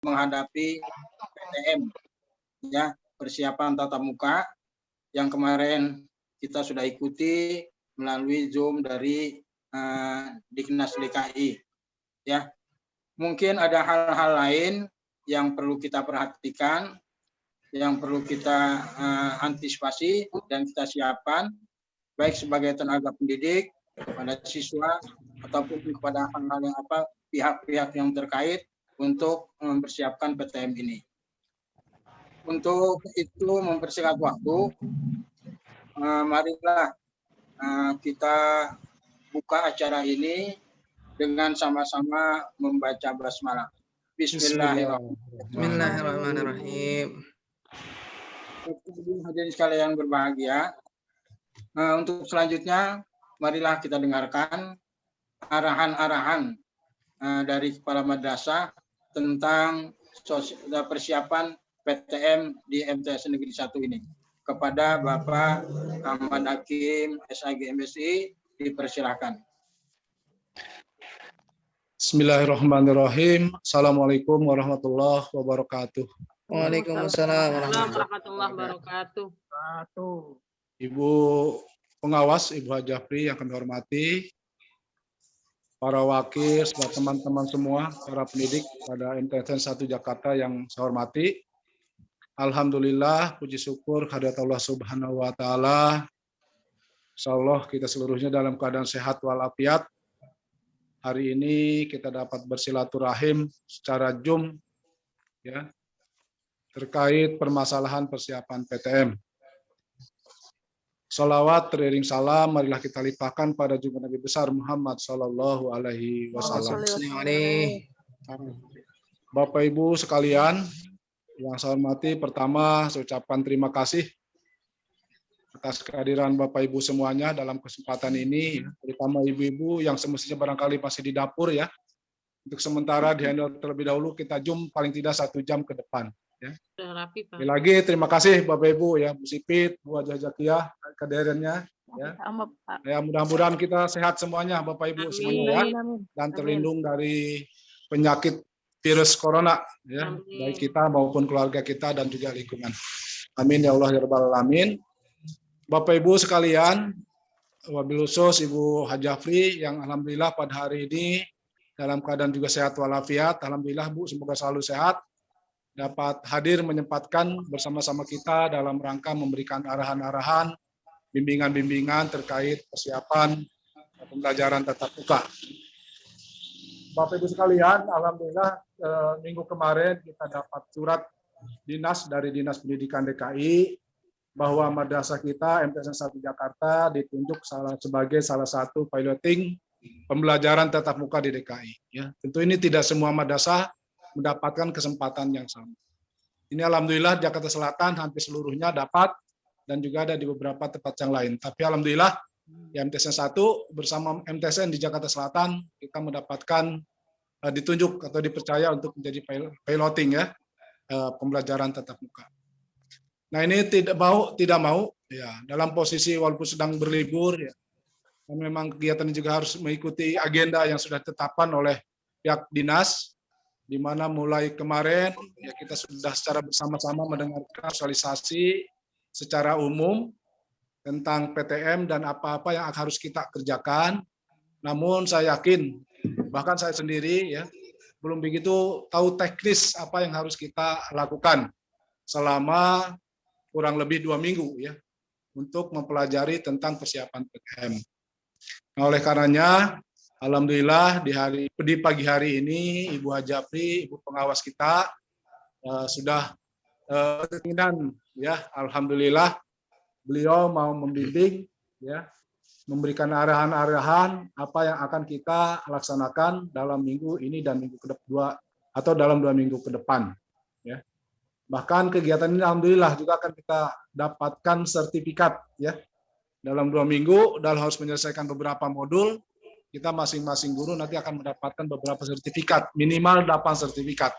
menghadapi PTM, ya, persiapan tatap muka yang kemarin kita sudah ikuti melalui Zoom dari Diknas DKI. Ya, mungkin ada hal-hal lain yang perlu kita perhatikan, yang perlu kita antisipasi dan kita siapkan, baik sebagai tenaga pendidik, kepada siswa, ataupun kepada hal-hal yang pihak-pihak yang terkait untuk mempersiapkan PTM ini. Untuk itu mempersingkat waktu, marilah kita buka acara ini dengan sama-sama membaca basmalah. Bismillahirrahmanirrahim. Hadirin sekalian berbahagia. Untuk selanjutnya, marilah kita dengarkan arahan-arahan dari Kepala Madrasah tentang persiapan PTM di MTS Negeri 1 ini. Kepada Bapak Ahmad Hakim, SAG MSI, dipersilahkan. Bismillahirrahmanirrahim. Assalamualaikum warahmatullahi wabarakatuh. Waalaikumsalam warahmatullahi wabarakatuh. Ibu pengawas, Ibu Hajafri yang kami hormati, para wakil, serta teman-teman semua, para pendidik pada MTSN 1 Jakarta yang saya hormati. Alhamdulillah, puji syukur kehadirat Allah Subhanahu wa Ta'ala. Insyaallah kita seluruhnya dalam keadaan sehat walafiat. Hari ini kita dapat bersilaturahim secara Zoom, ya, terkait permasalahan persiapan PTM. Salawat teriring salam, marilah kita limpahkan pada junjungan Nabi besar Muhammad Sallallahu Alaihi Wasallam. Bapak Ibu sekalian, yang saya hormati, pertama saya ucapkan terima kasih atas kehadiran Bapak Ibu semuanya dalam kesempatan ini, terutama ibu-ibu yang semestinya barangkali masih di dapur, ya. Untuk sementara dihandle terlebih dahulu, kita Zoom paling tidak 1 jam ke depan. Ya. Sekali lagi terima kasih Bapak Ibu, ya, Bu Sipit, Bu Jazakiah, kehadirannya. Ya. Ya, mudah-mudahan kita sehat semuanya Bapak Ibu semuanya, ya, dan terlindung dari penyakit virus corona, ya, baik kita maupun keluarga kita dan juga lingkungan. Amin ya Allah ya Rabbal Alamin. Bapak Ibu sekalian, wabil khusus Ibu Hajafri yang alhamdulillah pada hari ini dalam keadaan juga sehat walafiat. Alhamdulillah Bu, semoga selalu sehat, dapat hadir menyempatkan bersama-sama kita dalam rangka memberikan arahan-arahan, bimbingan-bimbingan terkait persiapan pembelajaran tatap muka. Bapak Ibu sekalian, alhamdulillah minggu kemarin kita dapat surat dinas dari Dinas Pendidikan DKI bahwa madrasah kita MTSN 1 Jakarta ditunjuk sebagai salah satu piloting pembelajaran tatap muka di DKI. Ya, tentu ini tidak semua madrasah mendapatkan kesempatan yang sama. Ini alhamdulillah Jakarta Selatan hampir seluruhnya dapat dan juga ada di beberapa tempat yang lain. Tapi alhamdulillah di MTSN 1 bersama MTSN di Jakarta Selatan kita mendapatkan ditunjuk atau dipercaya untuk menjadi piloting, ya, pembelajaran tatap muka. Nah, ini tidak mau ya, dalam posisi walaupun sedang berlibur, ya, dan memang kegiatan ini juga harus mengikuti agenda yang sudah ditetapkan oleh pihak dinas, di mana mulai kemarin ya kita sudah secara bersama-sama mendengarkan sosialisasi secara umum tentang PTM dan apa-apa yang harus kita kerjakan. Namun saya yakin, bahkan saya sendiri, ya, belum begitu tahu teknis apa yang harus kita lakukan selama kurang lebih 2 minggu, ya, untuk mempelajari tentang persiapan PTM. Nah, oleh karenanya, alhamdulillah di pagi hari ini Ibu Hajafri, Ibu pengawas kita sudah keinginan, ya, alhamdulillah beliau mau membimbing, ya, memberikan arahan-arahan apa yang akan kita laksanakan dalam minggu ini dan minggu kedua atau dalam 2 minggu ke depan, ya. Bahkan kegiatan ini alhamdulillah juga akan kita dapatkan sertifikat, ya. Dalam 2 minggu dalam harus menyelesaikan beberapa modul, kita masing-masing guru nanti akan mendapatkan beberapa sertifikat, minimal 8 sertifikat.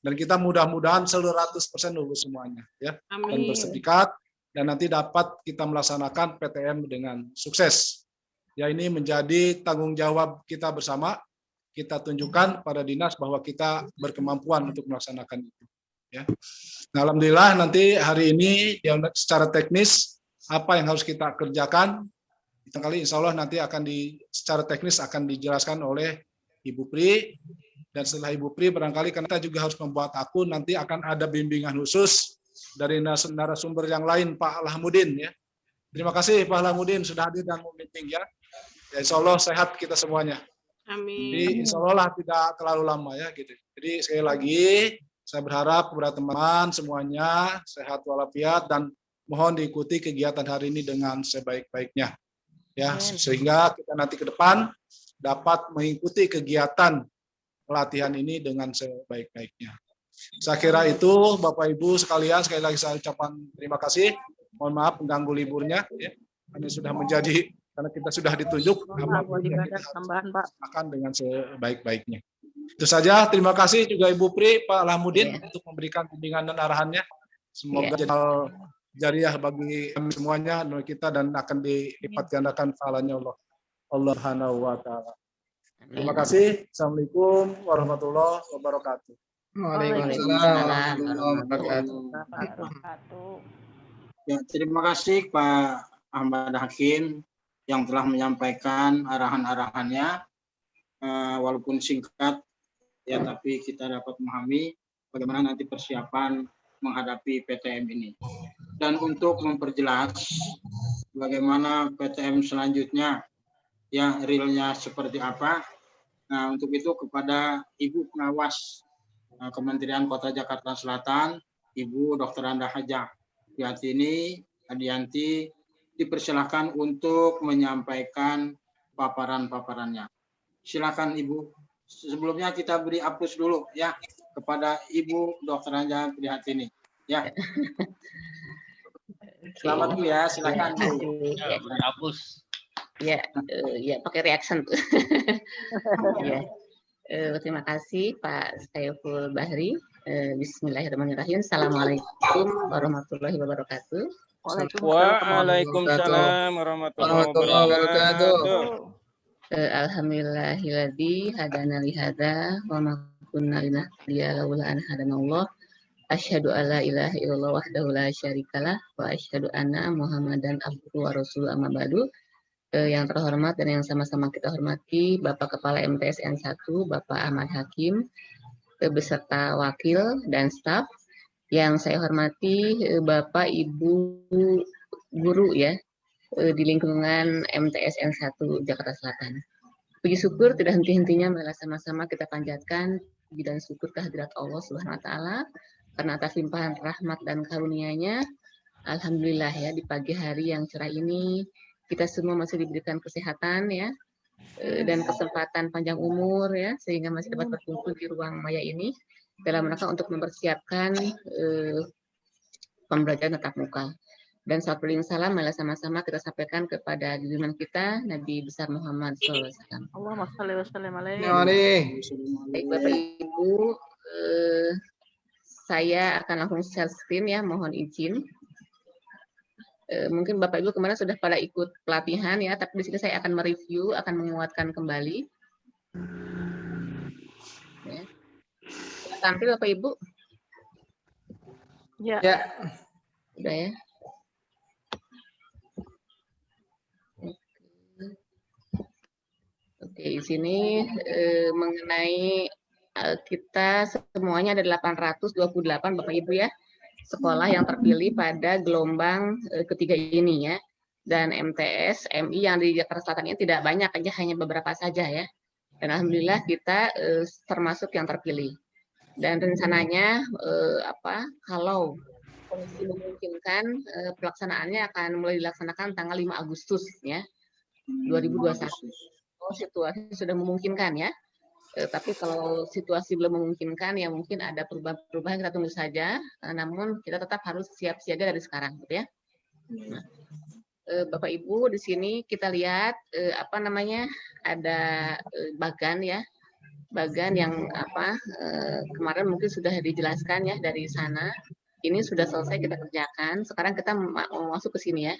Dan kita mudah-mudahan 100% lulus semuanya, ya. Amin. Dan bersertifikat dan nanti dapat kita melaksanakan PTM dengan sukses. Ya, ini menjadi tanggung jawab kita bersama kita tunjukkan pada dinas bahwa kita berkemampuan untuk melaksanakan itu. Ya. Nah, alhamdulillah nanti hari ini secara teknis apa yang harus kita kerjakan, kali insya Allah nanti akan secara teknis akan dijelaskan oleh Ibu Pri, dan setelah Ibu Pri barangkali karena kita juga harus membuat akun, nanti akan ada bimbingan khusus dari narasumber yang lain, Pak Alhamudin ya. Terima kasih Pak Alhamudin sudah hadir dan membimbing ya. Ya, insya Allah sehat kita semuanya. Amin. Jadi insya Allah lah tidak terlalu lama ya gitu. Jadi sekali lagi saya berharap kepada teman-teman semuanya sehat walafiat dan mohon diikuti kegiatan hari ini dengan sebaik-baiknya ya, sehingga kita nanti ke depan dapat mengikuti kegiatan pelatihan ini dengan sebaik-baiknya. Saya kira itu Bapak Ibu sekalian, sekali lagi saya ucapkan terima kasih. Mohon maaf mengganggu liburnya ya. Karena kita sudah ditunjuk akan dengan sebaik-baiknya. Itu saja, terima kasih juga Ibu Pri, Pak Alhamudin untuk memberikan bimbingan dan arahannya. Semoga jadi jariah bagi kami semuanya, kita, dan akan dilipat gandakan pahalanya Allah Subhanahu wa taala. Terima kasih. Assalamualaikum warahmatullahi wabarakatuh. Waalaikumsalam warahmatullahi wabarakatuh. Ya, terima kasih Pak Ahmad Hakim yang telah menyampaikan arahan-arahannya, walaupun singkat ya, tapi kita dapat memahami bagaimana nanti persiapan menghadapi PTM ini. Dan untuk memperjelas bagaimana PTM selanjutnya, ya realnya seperti apa. Nah, untuk itu kepada Ibu Pengawas Kementerian Kota Jakarta Selatan, Ibu Dr. Anda Hajah Yatini Adianti, dipersilakan untuk menyampaikan paparan-paparannya. Silakan Ibu. Sebelumnya kita beri aplaus dulu ya kepada Ibu Dr. Anja Prihatini. Ya. Selamat dulu ya, silakan Bu. Ya, Aplaus. ya, pakai reaction tuh. Ya. Terima kasih Pak Saiful Bahri. Bismillahirrahmanirrahim. Assalamualaikum warahmatullahi wabarakatuh. Waalaikumsalam warahmatullahi wabarakatuh. Alhamdulillahilladzi hadana li hadza wa ma kunna linahtadiya laula an hadanallah. Asyhadu alla ilaha illallah wahdahu la syarikalah wa asyhadu anna Muhammadan abduhu wa rasuluhu amma ba'du. Yang terhormat dan yang sama-sama kita hormati Bapak Kepala MTS N1 Bapak Ahmad Hakim beserta wakil dan staf. Yang saya hormati Bapak Ibu guru ya di lingkungan MTS N1 Jakarta Selatan. Puji syukur tidak henti-hentinya marilah sama-sama kita panjatkan puji dan syukur kehadirat Allah Subhanahu wa taala karena atas limpahan rahmat dan karunia-Nya. Alhamdulillah ya, di pagi hari yang cerah ini kita semua masih diberikan kesehatan ya dan kesempatan panjang umur ya, sehingga masih dapat berkumpul di ruang maya ini dalam rangka untuk mempersiapkan pembelajaran tatap muka. Dan salam malah sama-sama kita sampaikan kepada junjungan kita Nabi besar Muhammad SAW. Allahumma shalli wa sallim alaihi. Baik Bapak Ibu, saya akan langsung share screen ya, mohon izin. Mungkin Bapak Ibu kemarin sudah pada ikut pelatihan ya, tapi di sini saya akan mereview, akan menguatkan kembali. Ya. Tampil Bapak Ibu? Ya. Udah ya. Oke, di sini mengenai kita semuanya ada 828 Bapak Ibu ya, sekolah yang terpilih pada gelombang ketiga ini ya. Dan MTS, MI yang di Jakarta Selatan ini tidak banyak, hanya beberapa saja ya. Dan alhamdulillah kita termasuk yang terpilih. Dan rencananya kalau kondisi memungkinkan pelaksanaannya akan mulai dilaksanakan tanggal 5 Agustus ya 2021. Kalau situasi sudah memungkinkan ya. Tapi kalau situasi belum memungkinkan ya mungkin ada perubahan kita tunggu saja. Namun kita tetap harus siap siaga dari sekarang gitu ya. Nah, Bapak Ibu di sini kita lihat ada bagan ya. Bagan yang kemarin mungkin sudah dijelaskan ya dari sana. Ini sudah selesai kita kerjakan. Sekarang kita mau masuk ke sini ya.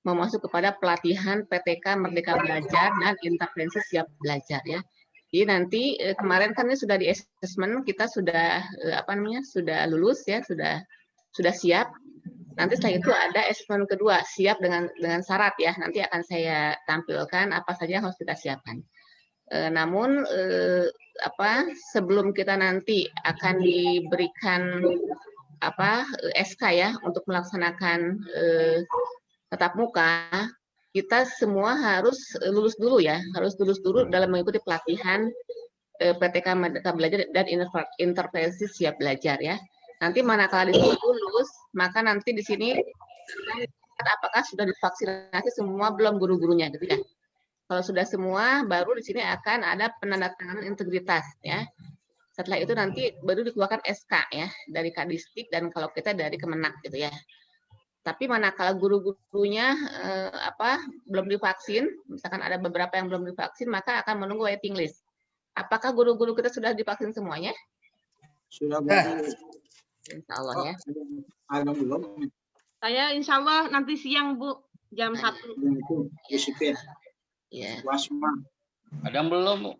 Mau masuk kepada pelatihan PTK Merdeka Belajar dan intervensi siap belajar ya. Jadi nanti kemarin kan ini sudah di assessment, kita sudah sudah lulus ya, sudah siap. Nanti setelah itu ada assessment kedua, siap dengan syarat ya. Nanti akan saya tampilkan apa saja yang harus kita siapkan. Namun sebelum kita nanti akan diberikan SK ya untuk melaksanakan tatap muka, kita semua harus lulus dulu ya, harus lulus dulu dalam mengikuti pelatihan PTK Merdeka Belajar dan intervensi siap belajar ya. Nanti manakala di sini lulus, maka nanti di sini apakah sudah divaksinasi semua belum guru-gurunya gitu ya. Kalau sudah semua, baru di sini akan ada penandatanganan integritas ya. Setelah itu nanti baru dikeluarkan SK ya dari Kadistik dan kalau kita dari Kemenak gitu ya. Tapi manakala guru-gurunya belum divaksin, misalkan ada beberapa yang belum divaksin, maka akan menunggu waiting list. Apakah guru-guru kita sudah divaksin semuanya? Sudah, Bu. Insya Allah ya. Ada belum? Saya insya Allah nanti siang, Bu, jam 1. Itu disiplin. Ya. Wasma. Ada yang belum, Bu?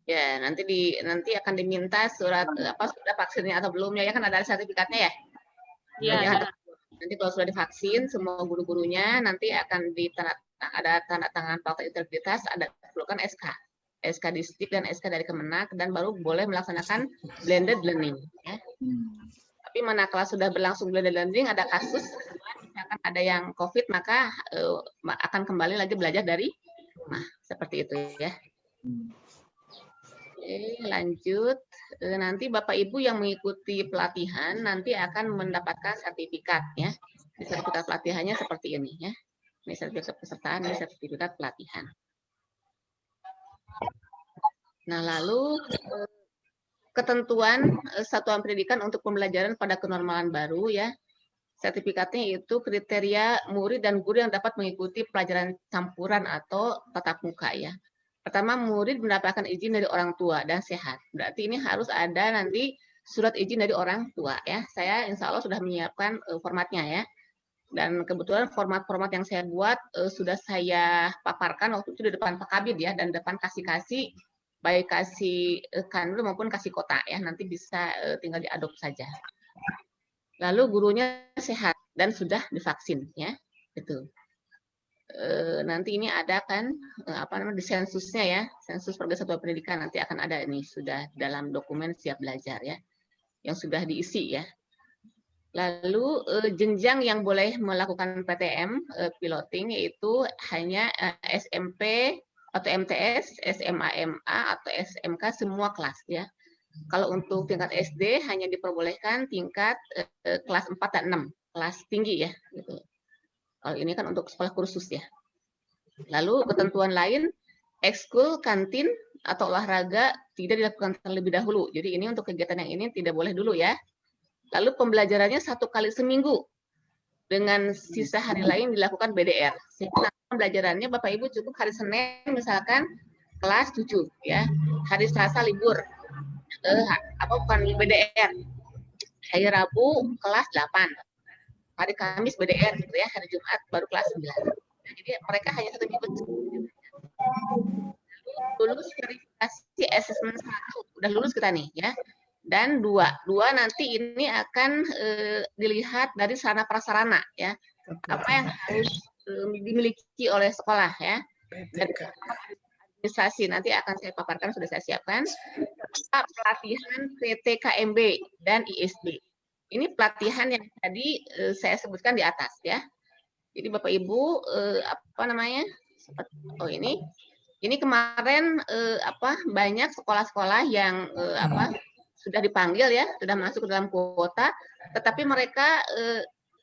Ya, nanti akan diminta surat sudah vaksinnya atau belumnya ya, kan ada sertifikatnya ya. Iya. Nanti kalau sudah divaksin semua guru-gurunya nanti akan ada tanda tangan fakta integritas, ada perlukan SK Distrik dan SK dari Kemenak dan baru boleh melaksanakan blended learning ya. Tapi manakala sudah berlangsung blended learning ada kasus misalkan ada yang COVID maka akan kembali lagi belajar dari rumah seperti itu ya. Oke, lanjut. Nanti Bapak Ibu yang mengikuti pelatihan nanti akan mendapatkan sertifikat ya. Sertifikat pelatihannya seperti ini ya. Ini sertifikat pesertaan, ini sertifikat pelatihan. Nah, lalu ketentuan satuan pendidikan untuk pembelajaran pada kenormalan baru ya. Sertifikatnya itu kriteria murid dan guru yang dapat mengikuti pelajaran campuran atau tatap muka ya. Pertama, murid mendapatkan izin dari orang tua dan sehat. Berarti ini harus ada nanti surat izin dari orang tua ya. Saya insya Allah sudah menyiapkan formatnya ya. Dan kebetulan format-format yang saya buat sudah saya paparkan waktu itu di depan Pak Kabid ya, dan depan kasih-kasih, baik kasih Kanwil maupun kasih kota ya. Nanti bisa tinggal diadop saja. Lalu gurunya sehat dan sudah divaksin ya. Itu. Nanti ini ada kan di sensusnya ya, sensus warga satuan pendidikan nanti akan ada ini sudah dalam dokumen siap belajar ya, yang sudah diisi ya. Lalu jenjang yang boleh melakukan PTM piloting yaitu hanya SMP atau MTS, SMA-MA atau SMK semua kelas ya. Kalau untuk tingkat SD hanya diperbolehkan tingkat kelas 4 dan 6, kelas tinggi ya gitu. Kalau ini kan untuk sekolah kursus ya. Lalu ketentuan lain, ekskul, kantin, atau olahraga tidak dilakukan terlebih dahulu. Jadi ini untuk kegiatan yang ini tidak boleh dulu ya. Lalu pembelajarannya 1 kali seminggu. Dengan sisa hari lain dilakukan BDR. Sehingga pembelajarannya Bapak Ibu cukup hari Senin misalkan kelas 7 ya. Hari Selasa libur. Bukan BDR. Hari Rabu kelas 8. Hari Kamis BDR gitu ya, hari Jumat baru kelas 9. Nah, jadi mereka hanya 1 minggu. Lulus verifikasi assessment 1, udah lulus kita nih ya. Dan 2 nanti ini akan dilihat dari sarana prasarana ya. Apa yang harus dimiliki oleh sekolah ya. Dan administrasi nanti akan saya paparkan, sudah saya siapkan. Pelatihan PTKMB dan ISB. Ini pelatihan yang tadi saya sebutkan di atas ya. Jadi Bapak Ibu ini kemarin banyak sekolah-sekolah yang sudah dipanggil ya, sudah masuk ke dalam kuota, tetapi mereka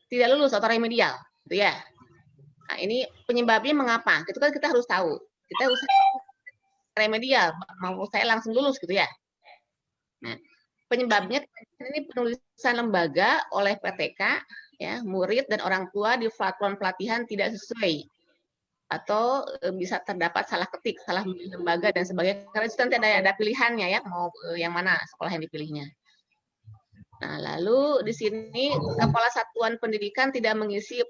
tidak lulus atau remedial, gitu ya. Nah, ini penyebabnya mengapa? Itu kan kita harus tahu. Kita harus remedial, mau saya langsung lulus gitu ya. Nah, penyebabnya ini penulisan lembaga oleh PTK ya, murid dan orang tua di platform pelatihan tidak sesuai atau bisa terdapat salah ketik, salah memilih lembaga dan sebagainya. Karena itu nanti ada pilihannya ya, mau yang mana sekolah yang dipilihnya. Nah, lalu di sini Kepala Satuan Pendidikan tidak mengisi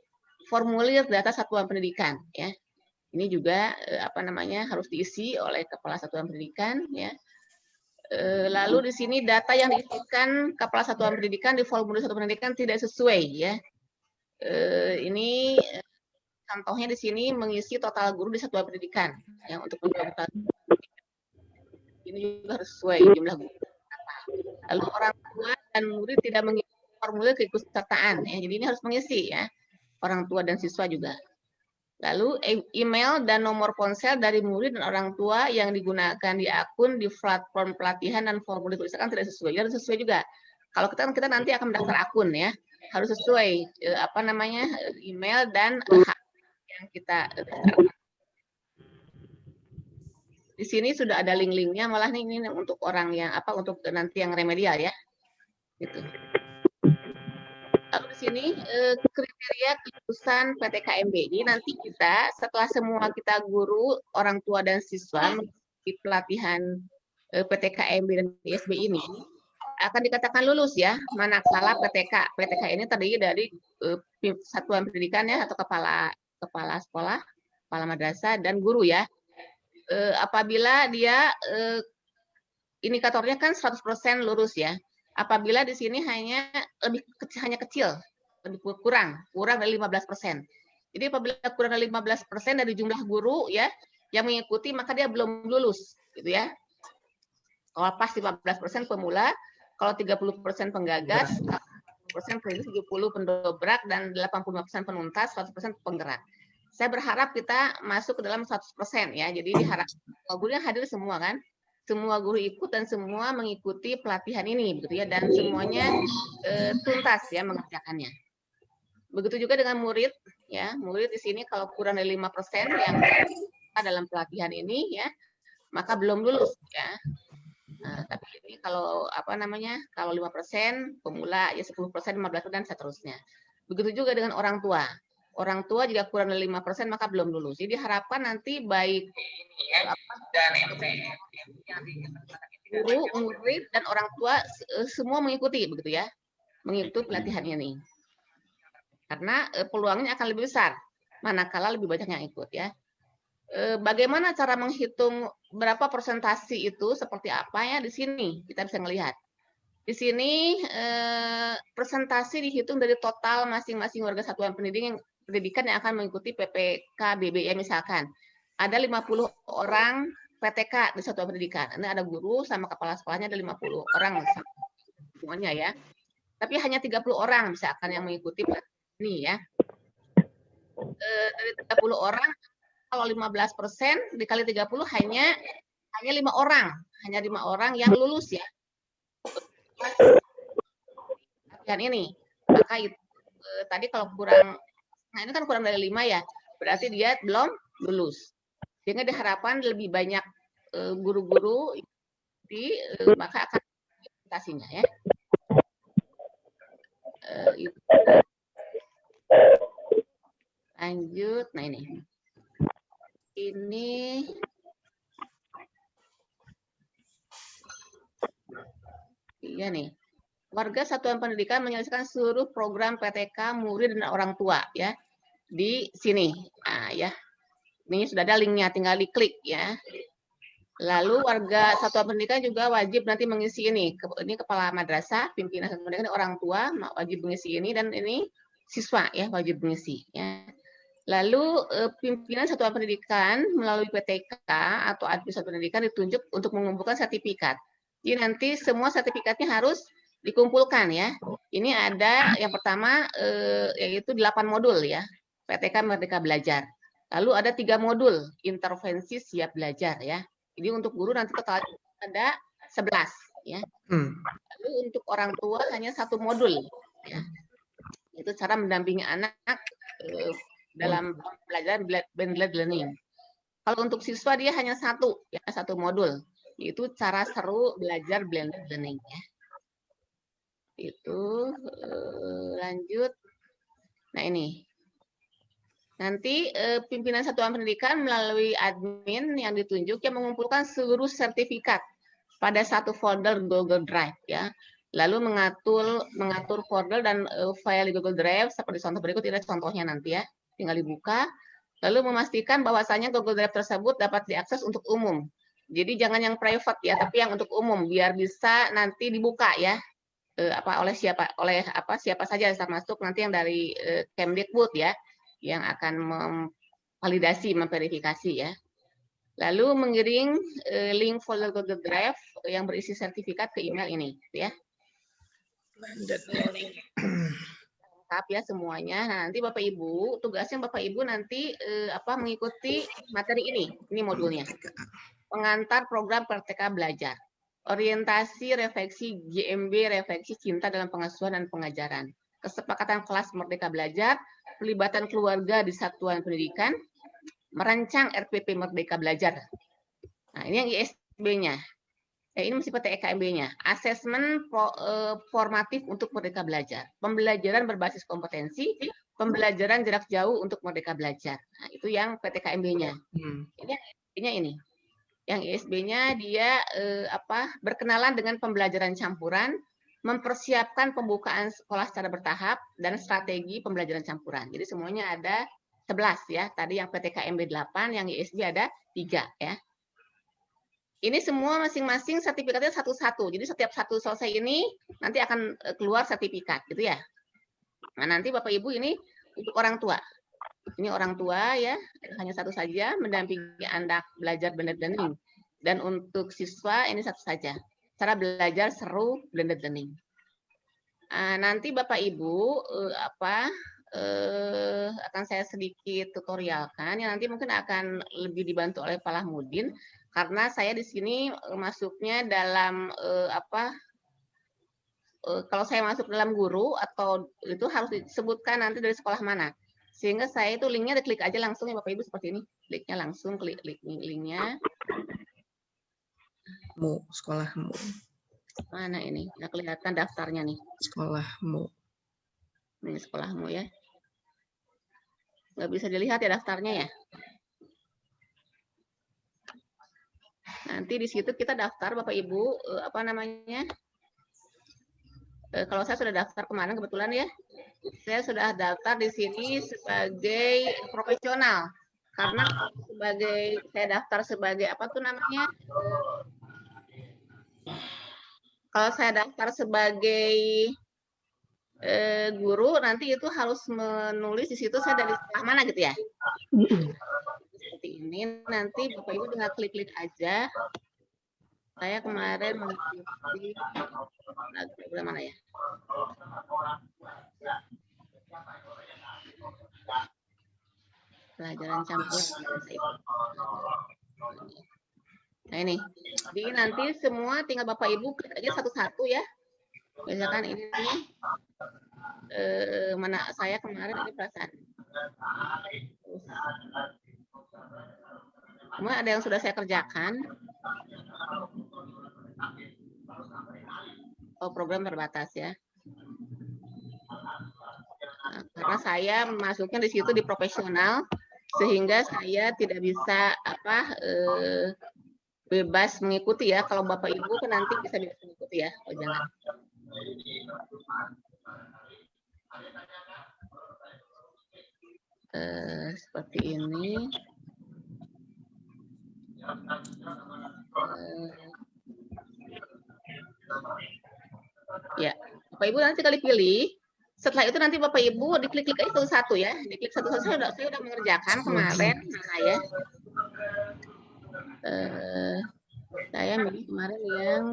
formulir data satuan pendidikan ya. Ini juga harus diisi oleh kepala satuan pendidikan ya. Lalu di sini data yang diisikan kepala satuan pendidikan di formulir satuan pendidikan tidak sesuai ya. Ini contohnya di sini mengisi total guru di satuan pendidikan yang untuk pendidikan ini juga harus sesuai jumlah guru. Lalu orang tua dan murid tidak mengisi formulir keikutsertaan ya. Jadi ini harus mengisi ya. Orang tua dan siswa juga. Lalu email dan nomor ponsel dari murid dan orang tua yang digunakan di akun di platform pelatihan dan formulir keikutsertaan tidak sesuai. Harus sesuai juga. Kalau kita nanti akan mendaftar akun ya, harus sesuai email dan hak yang kita daftarkan. Di sini sudah ada link-linknya, malah ini untuk orang yang untuk nanti yang remedial ya. Gitu. Lalu di sini kriteria kelulusan PTKMB. Jadi nanti kita setelah semua kita guru, orang tua dan siswa mengikuti pelatihan PTKMB dan ISB ini akan dikatakan lulus ya. Manakala PTK ini terdiri dari satuan pendidikan ya atau kepala sekolah, kepala madrasah dan guru ya. Apabila dia indikatornya kan 100% lurus ya. Apabila di sini hanya kecil, lebih kurang dari 15%. Jadi apabila kurang dari 15% dari jumlah guru ya yang mengikuti, maka dia belum lulus, gitu ya. Kalau pas 15% pemula, kalau 30% penggagas, 40% perintis, 70% pendobrak, dan 85% penuntas, 100% penggerak. Saya berharap kita masuk ke dalam 100% ya. Jadi diharapkan gurunya hadir semua kan. Semua guru ikut dan semua mengikuti pelatihan ini begitu ya, dan semuanya tuntas ya mengerjakannya. Begitu juga dengan murid ya. Murid di sini kalau kurang dari 5% yang dalam pelatihan ini ya, maka belum lulus ya. Nah, tapi ini kalau kalau 5% pemula ya, 10%, 15% dan seterusnya. Begitu juga dengan orang tua. Orang tua jika kurang dari 5% maka belum lulus. Jadi diharapkan nanti baik guru, murid dan orang tua semua mengikuti begitu ya. Mengikuti pelatihan ini. Karena peluangnya akan lebih besar manakala lebih banyak yang ikut ya. Bagaimana cara menghitung berapa persentasi itu seperti apa ya, di sini kita bisa melihat. Di sini persentase dihitung dari total masing-masing warga satuan pendidikan yang akan mengikuti PPK BBM misalkan. Ada 50 orang PTK di satuan pendidikan. Ini ada guru sama kepala sekolahnya ada 50 orang semuanya ya. Tapi hanya 30 orang misalkan yang mengikuti ini ya. Dari 30 orang kalau 15% dikali 30 hanya 5 orang. Hanya 5 orang yang lulus ya. Pelatihan ini. Maka itu, tadi kalau kurang, nah ini kan kurang dari 5 ya, berarti dia belum lulus. Sehingga diharapkan lebih banyak guru-guru maka akan implementasinya ya. Lanjut, nah ini iya nih. Warga satuan pendidikan menyelesaikan seluruh program PTK murid dan orang tua ya. Di sini. Nah, ya. Ini sudah ada linknya, tinggal diklik ya. Lalu warga satuan pendidikan juga wajib nanti mengisi ini. Ini kepala madrasah, pimpinan satuan pendidikan, orang tua wajib mengisi ini, dan ini siswa ya wajib mengisi ya. Lalu pimpinan satuan pendidikan melalui PTK atau admin satuan pendidikan ditunjuk untuk mengumpulkan sertifikat. Jadi nanti semua sertifikatnya harus dikumpulkan ya. Ini ada yang pertama yaitu 8 modul ya. PTK Merdeka Belajar. Lalu ada 3 modul intervensi siap belajar ya. Jadi untuk guru nanti total ada 11 ya. Lalu untuk orang tua hanya 1 modul ya. Itu cara mendampingi anak dalam pelajaran blended learning. Kalau untuk siswa dia hanya 1 modul, yaitu cara seru belajar blended learning ya. Itu lanjut. Nah ini nanti pimpinan satuan pendidikan melalui admin yang ditunjuk yang mengumpulkan seluruh sertifikat pada satu folder Google Drive ya. Lalu mengatur folder dan file di Google Drive seperti contoh berikut. Ini contohnya nanti ya, tinggal dibuka. Lalu memastikan bahwasanya Google Drive tersebut dapat diakses untuk umum. Jadi jangan yang private ya, tapi yang untuk umum biar bisa nanti dibuka ya. Oleh siapa saja, termasuk nanti yang dari Kemdikbud ya, yang akan memverifikasi ya. Lalu mengirim link folder Google Drive yang berisi sertifikat ke email ini ya. Lengkap ya semuanya. Nah, nanti Bapak Ibu, tugasnya Bapak Ibu nanti mengikuti materi ini. Ini modulnya. Pengantar program Merdeka Belajar. Orientasi, refleksi, GMB, refleksi cinta dalam pengasuhan dan pengajaran. Kesepakatan kelas Merdeka Belajar, pelibatan keluarga di satuan pendidikan, merancang RPP Merdeka Belajar. Nah, ini yang ISB-nya. Ini masih PTEKMB-nya. Asesmen formatif untuk Merdeka Belajar. Pembelajaran berbasis kompetensi, pembelajaran jarak jauh untuk Merdeka Belajar. Nah, itu yang PTKMB-nya. Ini ini. Yang ISB-nya dia berkenalan dengan pembelajaran campuran, mempersiapkan pembukaan sekolah secara bertahap, dan strategi pembelajaran campuran. Jadi semuanya ada 11 ya. Tadi yang PTKMB 8, yang ISB ada 3 ya. Ini semua masing-masing sertifikatnya satu-satu. Jadi setiap satu selesai ini nanti akan keluar sertifikat gitu ya. Nah, nanti Bapak Ibu ini untuk orang tua. Ini orang tua ya, hanya satu saja mendampingi anak belajar blended learning. Dan untuk siswa ini satu saja. Cara belajar seru blended learning. Nanti Bapak Ibu akan saya sedikit tutorialkan yang nanti mungkin akan lebih dibantu oleh Pak Lahmudin karena saya di sini masuknya dalam kalau saya masuk dalam guru atau itu harus disebutkan nanti dari sekolah mana sehingga saya itu linknya diklik aja langsung ya Bapak Ibu seperti ini, kliknya langsung, klik linknya sekolahmu mana ini, nah, kelihatan daftarnya nih, sekolahmu ini sekolahmu ya. Nggak bisa dilihat ya daftarnya ya. Nanti di situ kita daftar Bapak Ibu kalau saya sudah daftar kemarin kebetulan ya. Saya sudah daftar di sini sebagai profesional. Karena saya daftar sebagai kalau saya daftar sebagai guru nanti itu harus menulis di situ saya dari sekolah mana gitu ya. Seperti ini nanti Bapak Ibu tinggal klik-klik aja. Saya kemarin mengikuti program mana ya? Pelajaran campur. Nah ini, jadi nanti semua tinggal Bapak Ibu klik aja satu-satu ya. Misalkan ini nih, mana saya kemarin ini perasaan. Semua ada yang sudah saya kerjakan. Oh, program terbatas ya. Nah, karena saya masuknya di situ di profesional, sehingga saya tidak bisa bebas mengikuti ya. Kalau Bapak Ibu kan nanti bisa bebas mengikuti ya. Oh jangan. Seperti ini. Ya, Bapak Ibu nanti kali pilih. Setelah itu nanti Bapak Ibu diklik-klik aja satu-satu ya. Diklik satu-satu saya udah mengerjakan kemarin. Nah ya. Saya milih kemarin yang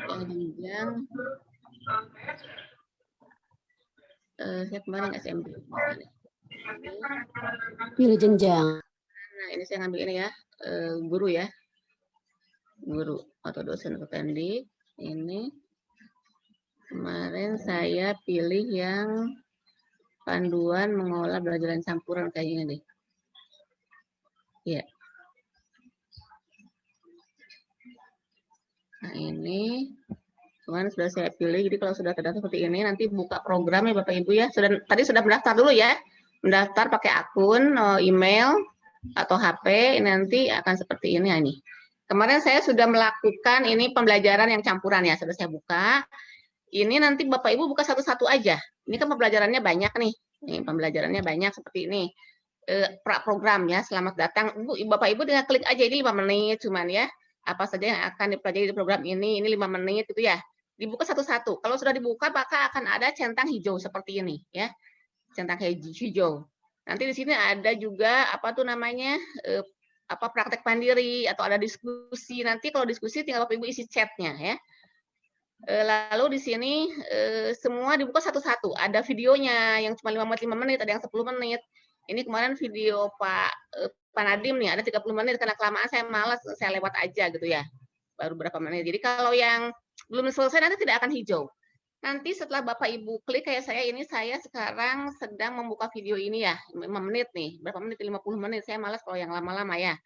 jenjang. Saya kemarin SMP. Pilih jenjang. Nah ini saya ngambil ini ya, guru ya. Guru atau dosen atau pendik. Ini kemarin saya pilih yang panduan mengolah pembelajaran campuran kayak gini nih. Ya. Nah ini kemarin sudah saya pilih. Jadi kalau sudah terdaftar seperti ini, nanti buka program ya Bapak Ibu ya. Tadi sudah mendaftar dulu ya. Mendaftar pakai akun, email atau HP. Nanti akan seperti ini ya nih. Kemarin saya sudah melakukan ini pembelajaran yang campuran ya. Sudah saya buka. Ini nanti Bapak Ibu buka satu-satu aja. Ini kan pembelajarannya banyak nih. Ini pembelajarannya banyak seperti ini. pra program ya. Selamat datang. Bapak Ibu tinggal klik aja, ini 5 menit cuman ya. Apa saja yang akan dipelajari di program ini 5 menit gitu ya. Dibuka satu-satu. Kalau sudah dibuka maka akan ada centang hijau seperti ini ya. Centang hijau. Nanti di sini ada juga apa tuh namanya praktek mandiri atau ada diskusi. Nanti kalau diskusi tinggal Bapak Ibu isi chatnya ya. Lalu di sini semua dibuka satu-satu. Ada videonya yang cuma 5 menit, ada yang 10 menit. Ini kemarin video Pak Nadiem nih, ada 30 menit. Karena kelamaan saya malas, saya lewat aja gitu ya. Baru berapa menit. Jadi kalau yang belum selesai nanti tidak akan hijau. Nanti setelah Bapak Ibu klik kayak saya ini, saya sekarang sedang membuka video ini ya. 5 menit nih. Berapa menit? 50 menit. Saya malas kalau yang lama-lama ya.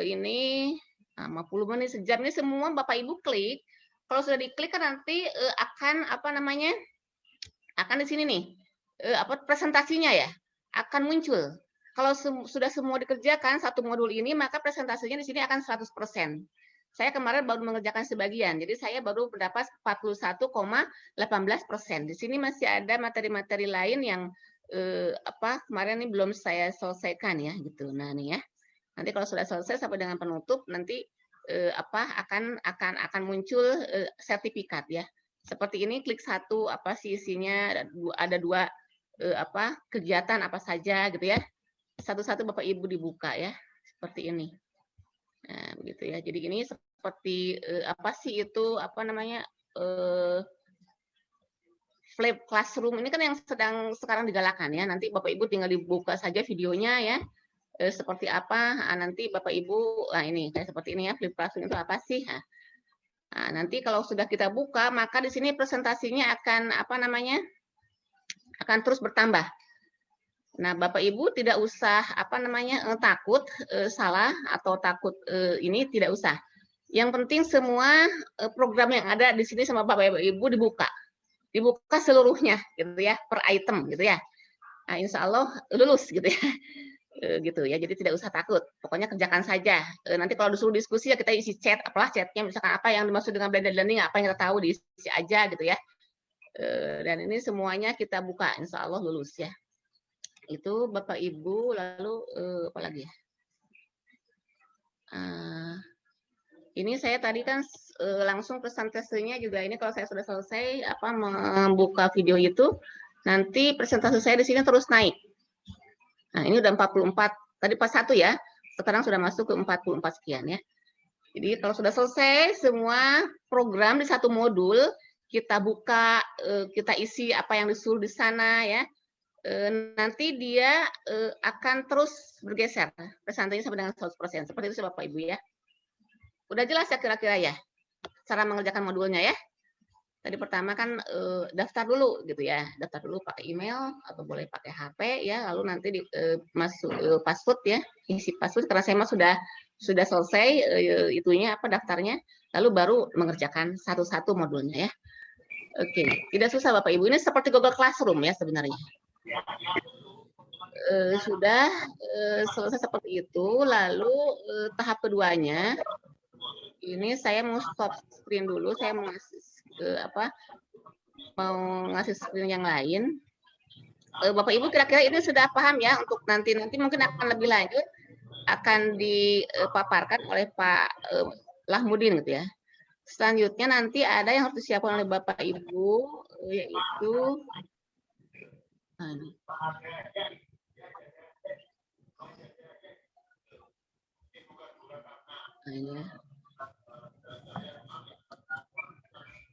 Ini 50 menit, sejam. Ini semua Bapak Ibu klik. Kalau sudah diklik kan nanti akan akan di sini nih presentasinya ya akan muncul. Kalau sudah semua dikerjakan satu modul ini maka presentasinya di sini akan 100%. Saya kemarin baru mengerjakan sebagian, jadi saya baru mendapat 41,18%. Di sini masih ada materi-materi lain yang kemarin ini belum saya selesaikan ya gitu. Nah nih ya, nanti kalau sudah selesai sampai dengan penutup nanti akan muncul sertifikat ya. Seperti ini klik satu apa sih isinya, ada 2 kegiatan apa saja gitu ya. Satu-satu Bapak Ibu dibuka ya. Seperti ini. Nah, begitu ya. Jadi ini seperti apa sih itu flip classroom ini kan yang sedang sekarang digalakan ya. Nanti Bapak Ibu tinggal dibuka saja videonya ya. Seperti apa nanti Bapak Ibu, nah ini kayak seperti ini ya, flip classroom itu apa sih? Nah, nanti kalau sudah kita buka maka di sini presentasinya akan akan terus bertambah. Nah, Bapak Ibu tidak usah takut salah atau takut ini tidak usah. Yang penting semua program yang ada di sini sama Bapak Ibu dibuka seluruhnya gitu ya, per item gitu ya. Nah, insya Allah lulus gitu ya. Gitu ya, jadi tidak usah takut, pokoknya kerjakan saja. Nanti kalau disuruh diskusi ya kita isi chat, apalah chatnya, misalkan apa yang dimaksud dengan blended learning, apa yang kita tahu diisi aja gitu ya. Dan ini semuanya kita buka, insya Allah lulus ya. Itu Bapak Ibu, lalu apa lagi ya? Ini saya tadi kan langsung presentasinya juga ini kalau saya sudah selesai membuka video itu, nanti presentasi saya di sini terus naik. Nah, ini udah 44, tadi pas 1 ya, sekarang sudah masuk ke 44 sekian ya. Jadi kalau sudah selesai semua program di satu modul, kita buka, kita isi apa yang disuruh di sana ya, nanti dia akan terus bergeser, presentasinya sampai dengan 100%. Seperti itu Bapak Ibu ya. Udah jelas ya kira-kira ya, cara mengerjakan modulnya ya. Tadi pertama kan daftar dulu gitu ya, daftar dulu pakai email atau boleh pakai HP ya, lalu nanti masuk password ya, isi password karena saya mah sudah selesai itunya daftarnya, lalu baru mengerjakan satu-satu modulnya ya. Oke, tidak susah Bapak Ibu, ini seperti Google Classroom ya sebenarnya. Sudah selesai seperti itu, lalu tahap keduanya ini saya mau stop screen dulu, saya mau ngasih screen yang lain. Bapak Ibu kira-kira ini sudah paham ya, untuk nanti mungkin akan lebih lanjut akan dipaparkan oleh Pak Lahmudin gitu ya. Selanjutnya nanti ada yang harus disiapkan oleh Bapak Ibu yaitu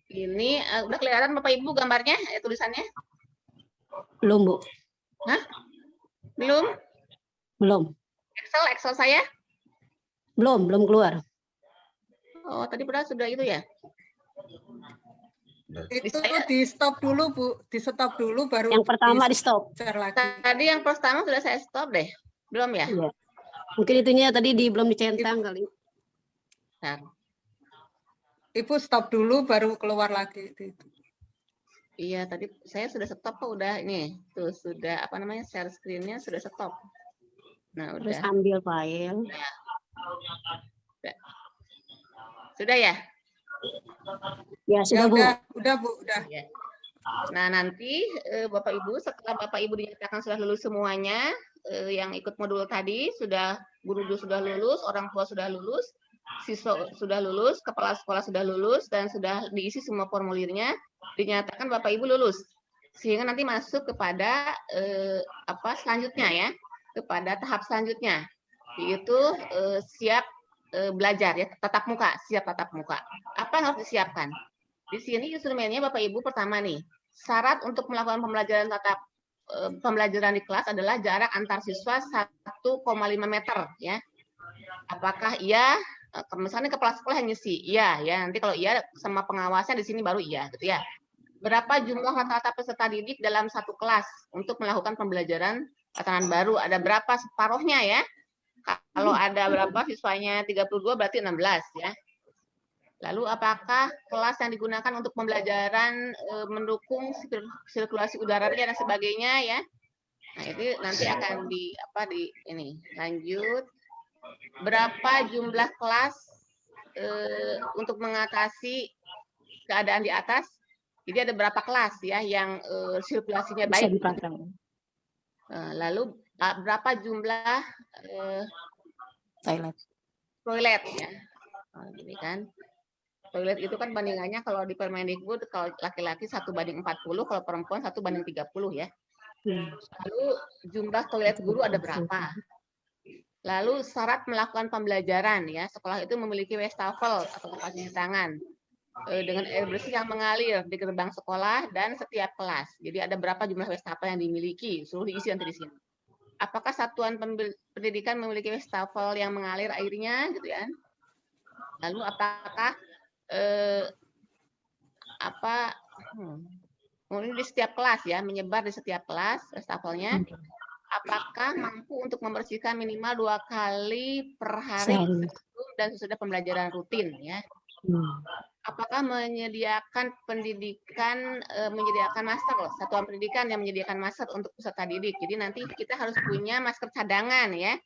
ini udah kelihatan Bapak Ibu gambarnya, tulisannya? Belum, Bu. Hah? Belum? Belum. Excel saya? Belum keluar. Oh, tadi padahal sudah itu ya? Itu di stop dulu, Bu. Di stop dulu baru Yang pertama di stop. Tadi yang pertama sudah saya stop deh. Belum ya? Iya. Mungkin itunya tadi belum dicentang kali. Nah. Ibu stop dulu baru keluar lagi itu. Iya, tadi saya sudah stop kok, udah ini. Tuh sudah share screen-nya sudah stop. Nah, udah. Terus ambil file. Ya. Sudah ya? Ya, sudah, Bu. Udah, Bu, udah. Ya. Nah, nanti Bapak Ibu setelah Bapak Ibu dinyatakan sudah lulus semuanya, yang ikut modul tadi guru sudah lulus, orang tua sudah lulus, siswa sudah lulus, kepala sekolah sudah lulus, dan sudah diisi semua formulirnya, dinyatakan Bapak Ibu lulus. Sehingga nanti masuk kepada selanjutnya ya, kepada tahap selanjutnya, yaitu siap belajar ya, tatap muka, siap tatap muka. Apa yang harus disiapkan? Di sini instrumennya Bapak Ibu pertama nih, syarat untuk melakukan pembelajaran di kelas adalah jarak antar siswa 1,5 meter ya. Apakah iya? Misalnya kepala sekolah yang ngisi, iya ya. Nanti kalau iya sama pengawasnya di sini baru iya gitu ya. Berapa jumlah rata-rata peserta didik dalam satu kelas untuk melakukan pembelajaran tatanan baru? Ada berapa separuhnya ya? Kalau ada berapa siswanya 32 berarti 16 ya. Lalu apakah kelas yang digunakan untuk pembelajaran mendukung sirkulasi udaranya dan sebagainya ya? Nah, itu nanti akan ini lanjut. Berapa jumlah kelas untuk mengatasi keadaan di atas? Jadi ada berapa kelas ya yang sirkulasinya Bisa baik? dipasang. Lalu berapa jumlah toilet ya? Ini kan. Toilet itu kan bandingannya kalau di Permendikbud kalau laki-laki 1:40, kalau perempuan 1:30 ya. Lalu jumlah toilet guru ada berapa? Lalu syarat melakukan pembelajaran ya, sekolah itu memiliki wastafel atau tempat cuci tangan dengan air bersih yang mengalir di gerbang sekolah dan setiap kelas. Jadi ada berapa jumlah wastafel yang dimiliki? Suruh diisi nanti di sini. Apakah satuan pendidikan memiliki wastafel yang mengalir airnya gitu ya? Lalu apakah mungkin di setiap kelas ya, menyebar di setiap kelas wastafelnya, apakah mampu untuk membersihkan minimal 2 kali per hari sebelum dan sesudah pembelajaran rutin ya. Apakah menyediakan masker, satuan pendidikan yang menyediakan masker untuk peserta didik. Jadi nanti kita harus punya masker cadangan ya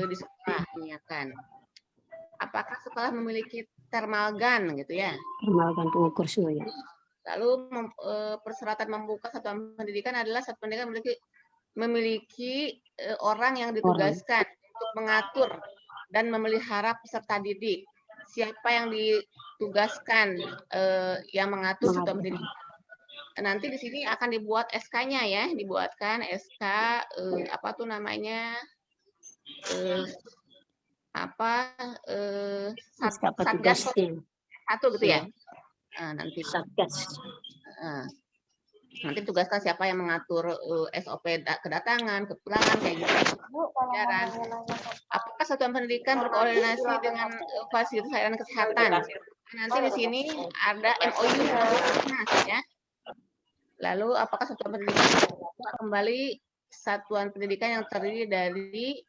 di sekolah menyiapkan. Apakah sekolah memiliki thermal gun gitu ya? Thermal gun pengukur suhu ya. Lalu persyaratan membuka satuan pendidikan adalah satuan pendidikan memiliki orang yang ditugaskan untuk mengatur dan memelihara peserta didik. Siapa yang ditugaskan yang mengatur satuan pendidikan? Nanti di sini akan dibuat SK-nya ya, dibuatkan SK Satgas 1 gitu ya. Nanti Satgas. Nanti tugaskan siapa yang mengatur SOP kedatangan, kepulangan kayak gitu. Pelajaran. Apakah satuan pendidikan berkoordinasi dengan fasilitas layanan kesehatan? Nanti di sini ada MOU ya. Lalu apakah satuan pendidikan kembali satuan pendidikan yang terdiri dari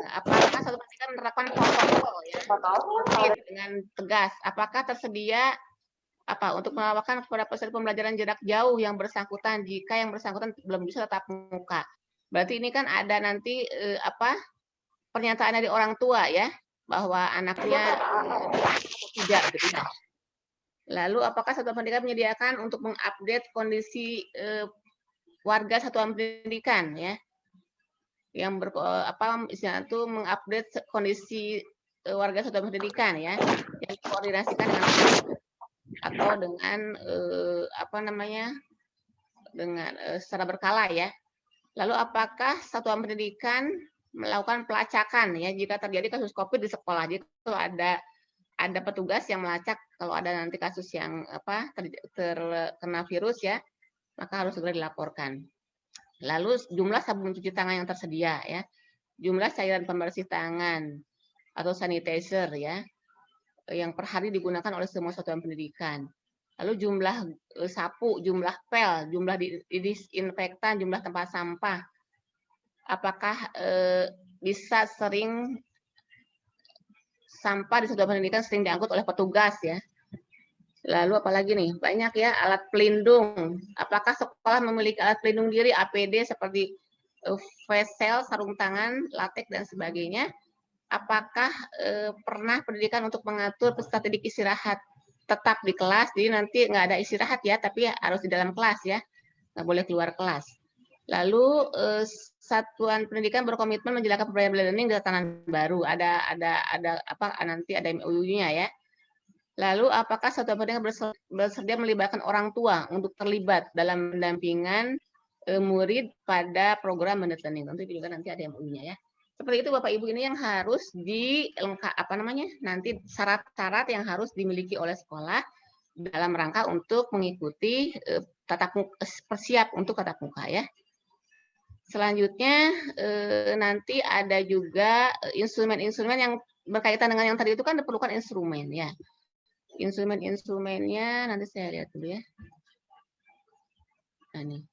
apakah satuan pendidikan menerapkan protokol ya dengan tegas? Apakah tersedia untuk melakukan kepada peserta pembelajaran jarak jauh yang bersangkutan jika yang bersangkutan belum bisa tatap muka? Berarti ini kan ada nanti pernyataan dari orang tua ya bahwa anaknya tidak gitu ya. Lalu apakah satuan pendidikan menyediakan untuk mengupdate kondisi warga satuan pendidikan ya? Yang istilahnya itu mengupdate kondisi warga satuan pendidikan ya, yang dikoordinasikan dengan atau dengan dengan secara berkala ya. Lalu apakah satuan pendidikan melakukan pelacakan ya jika terjadi kasus COVID di sekolah? Jadi kalau ada petugas yang melacak kalau ada nanti kasus yang terkena virus ya, maka harus segera dilaporkan. Lalu jumlah sabun cuci tangan yang tersedia ya, jumlah cairan pembersih tangan atau sanitizer ya, yang per hari digunakan oleh semua satuan pendidikan. Lalu jumlah sapu, jumlah pel, jumlah disinfektan, jumlah tempat sampah. Apakah bisa sering sampah di satuan pendidikan sering diangkut oleh petugas ya? Lalu apalagi nih, banyak ya alat pelindung. Apakah sekolah memiliki alat pelindung diri, APD seperti face shield, sarung tangan, latex dan sebagainya? Apakah pernah pendidikan untuk mengatur peserta didik istirahat tetap di kelas? Jadi nanti nggak ada istirahat ya, tapi harus di dalam kelas ya. nggak boleh keluar kelas. Lalu satuan pendidikan berkomitmen menjalankan program learning di tatanan baru. Ada apa nanti ada MOU-nya ya. Lalu apakah satuan pendidikan bersedia melibatkan orang tua untuk terlibat dalam pendampingan murid pada program blended learning? Tentu juga nanti ada MOU-nya ya. Seperti itu Bapak Ibu, ini yang harus nanti syarat-syarat yang harus dimiliki oleh sekolah dalam rangka untuk mengikuti persiap untuk tatap muka ya. Selanjutnya nanti ada juga instrumen-instrumen yang berkaitan dengan yang tadi itu kan diperlukan instrumen ya. Instrumen-instrumennya nanti saya lihat dulu ya. Nah, nih.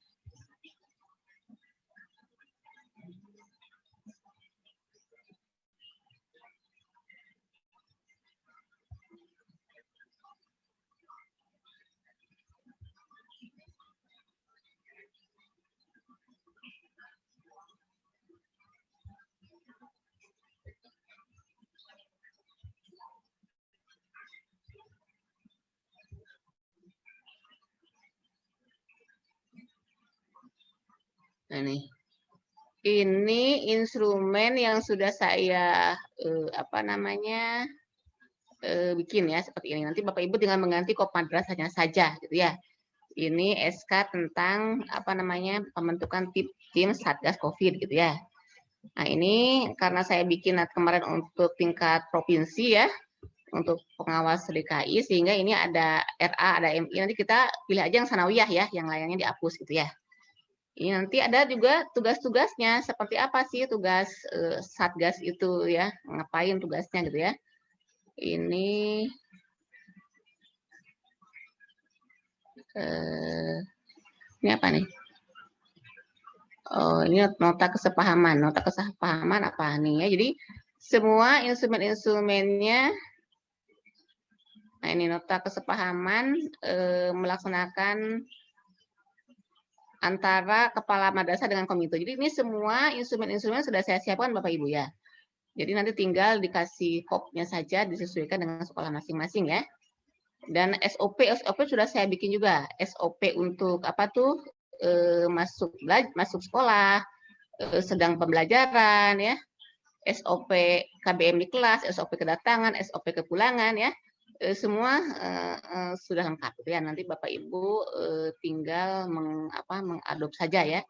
Nah, ini instrumen yang sudah saya bikin ya seperti ini. Nanti Bapak Ibu tinggal mengganti kop madrasahnya saja gitu ya. Ini SK tentang pembentukan tim Satgas Covid gitu ya. Nah, ini karena saya bikin kemarin untuk tingkat provinsi ya, untuk pengawas DKI, sehingga ini ada RA, ada MI, nanti kita pilih aja yang sanawiyah ya, yang lainnya dihapus gitu ya. Ini nanti ada juga tugas-tugasnya, seperti apa sih tugas Satgas itu ya, ngapain tugasnya gitu ya. Ini apa nih? Oh, ini nota kesepahaman. Nota kesepahaman apa nih ya? Jadi semua instrumen-instrumennya. Nah, ini nota kesepahaman melaksanakan antara kepala madrasah dengan komite. Jadi ini semua instrumen-instrumen sudah saya siapkan Bapak Ibu ya. Jadi nanti tinggal dikasih kopnya saja disesuaikan dengan sekolah masing-masing ya. Dan SOP sudah saya bikin juga. SOP untuk apa tuh? Masuk sekolah, sedang pembelajaran ya. SOP KBM di kelas, SOP kedatangan, SOP kepulangan ya. Semua sudah lengkap ya. Nanti Bapak Ibu tinggal mengadop saja ya,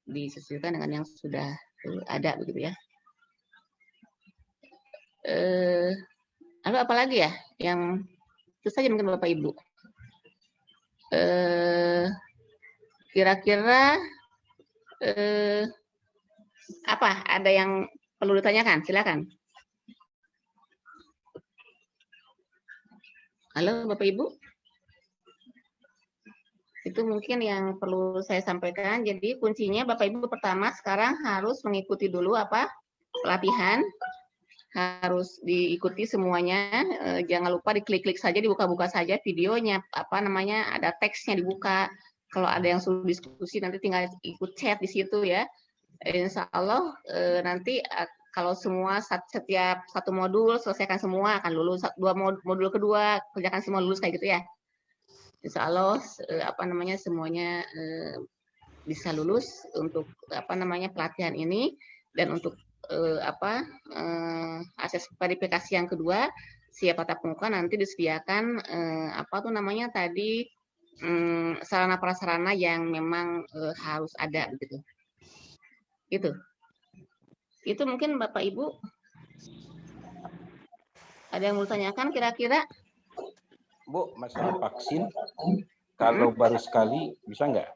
disesuaikan dengan yang sudah ada begitu ya. Lalu apa lagi ya yang itu saja mungkin Bapak Ibu. Kira-kira apa ada yang perlu ditanyakan? Silakan. Halo Bapak Ibu, itu mungkin yang perlu saya sampaikan. Jadi kuncinya Bapak Ibu pertama sekarang harus mengikuti dulu pelatihan, harus diikuti semuanya. Jangan lupa diklik-klik saja, dibuka-buka saja videonya, ada teksnya dibuka. Kalau ada yang suruh diskusi nanti tinggal ikut chat di situ ya. Insya Allah nanti kalau semua setiap satu modul selesaikan semua akan lulus, modul kedua kerjakan semua lulus kayak gitu ya. Insya Allah semuanya bisa lulus untuk pelatihan ini. Dan untuk akses verifikasi yang kedua siap tatap muka nanti disediakan sarana prasarana yang memang harus ada begitu. Itu mungkin Bapak Ibu ada yang mau tanyakan kira-kira? Bu, masalah vaksin kalau baru sekali bisa nggak?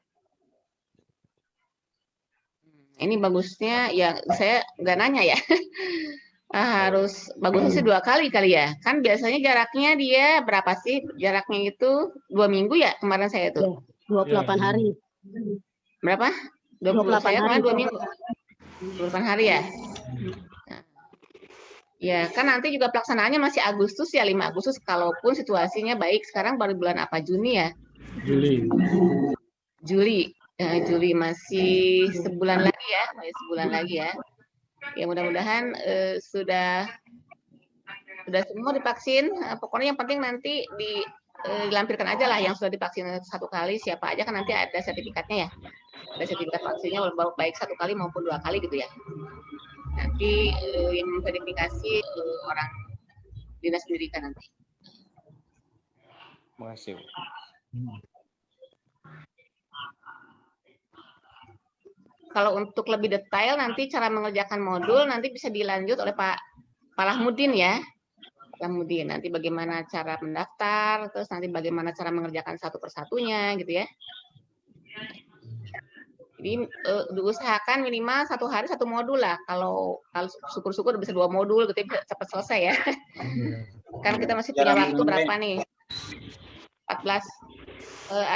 Ini bagusnya ya saya nggak nanya ya. Harus bagusnya sih 2 kali ya. Kan biasanya jaraknya dia berapa sih? Jaraknya itu 2 minggu ya kemarin saya itu. 28 hari. Berapa? 28 saya hari. 2 minggu. 28 hari ya. Nah, ya kan nanti juga pelaksanaannya masih Agustus ya, 5 Agustus kalaupun situasinya baik. Sekarang baru bulan apa? Juni ya? Juli. Juli masih sebulan lagi ya, Ya mudah-mudahan sudah semua divaksin. Pokoknya yang penting nanti dilampirkan aja lah yang sudah divaksin 1 kali, siapa aja kan nanti ada sertifikatnya ya. Ada sertifikat vaksinnya baik 1 kali maupun 2 kali gitu ya. Nanti yang memverifikasi orang dinas pendidikan nanti. Terima kasih. Bu. Kalau untuk lebih detail nanti cara mengerjakan modul nanti bisa dilanjut oleh Pak Lahmudin ya. Pak Lahmudin nanti bagaimana cara mendaftar, terus nanti bagaimana cara mengerjakan satu persatunya gitu ya. Jadi diusahakan minimal 1 hari 1 modul lah. Kalau syukur-syukur bisa 2 modul gitu bisa cepat selesai ya. Kan kita masih punya waktu berapa nih? 14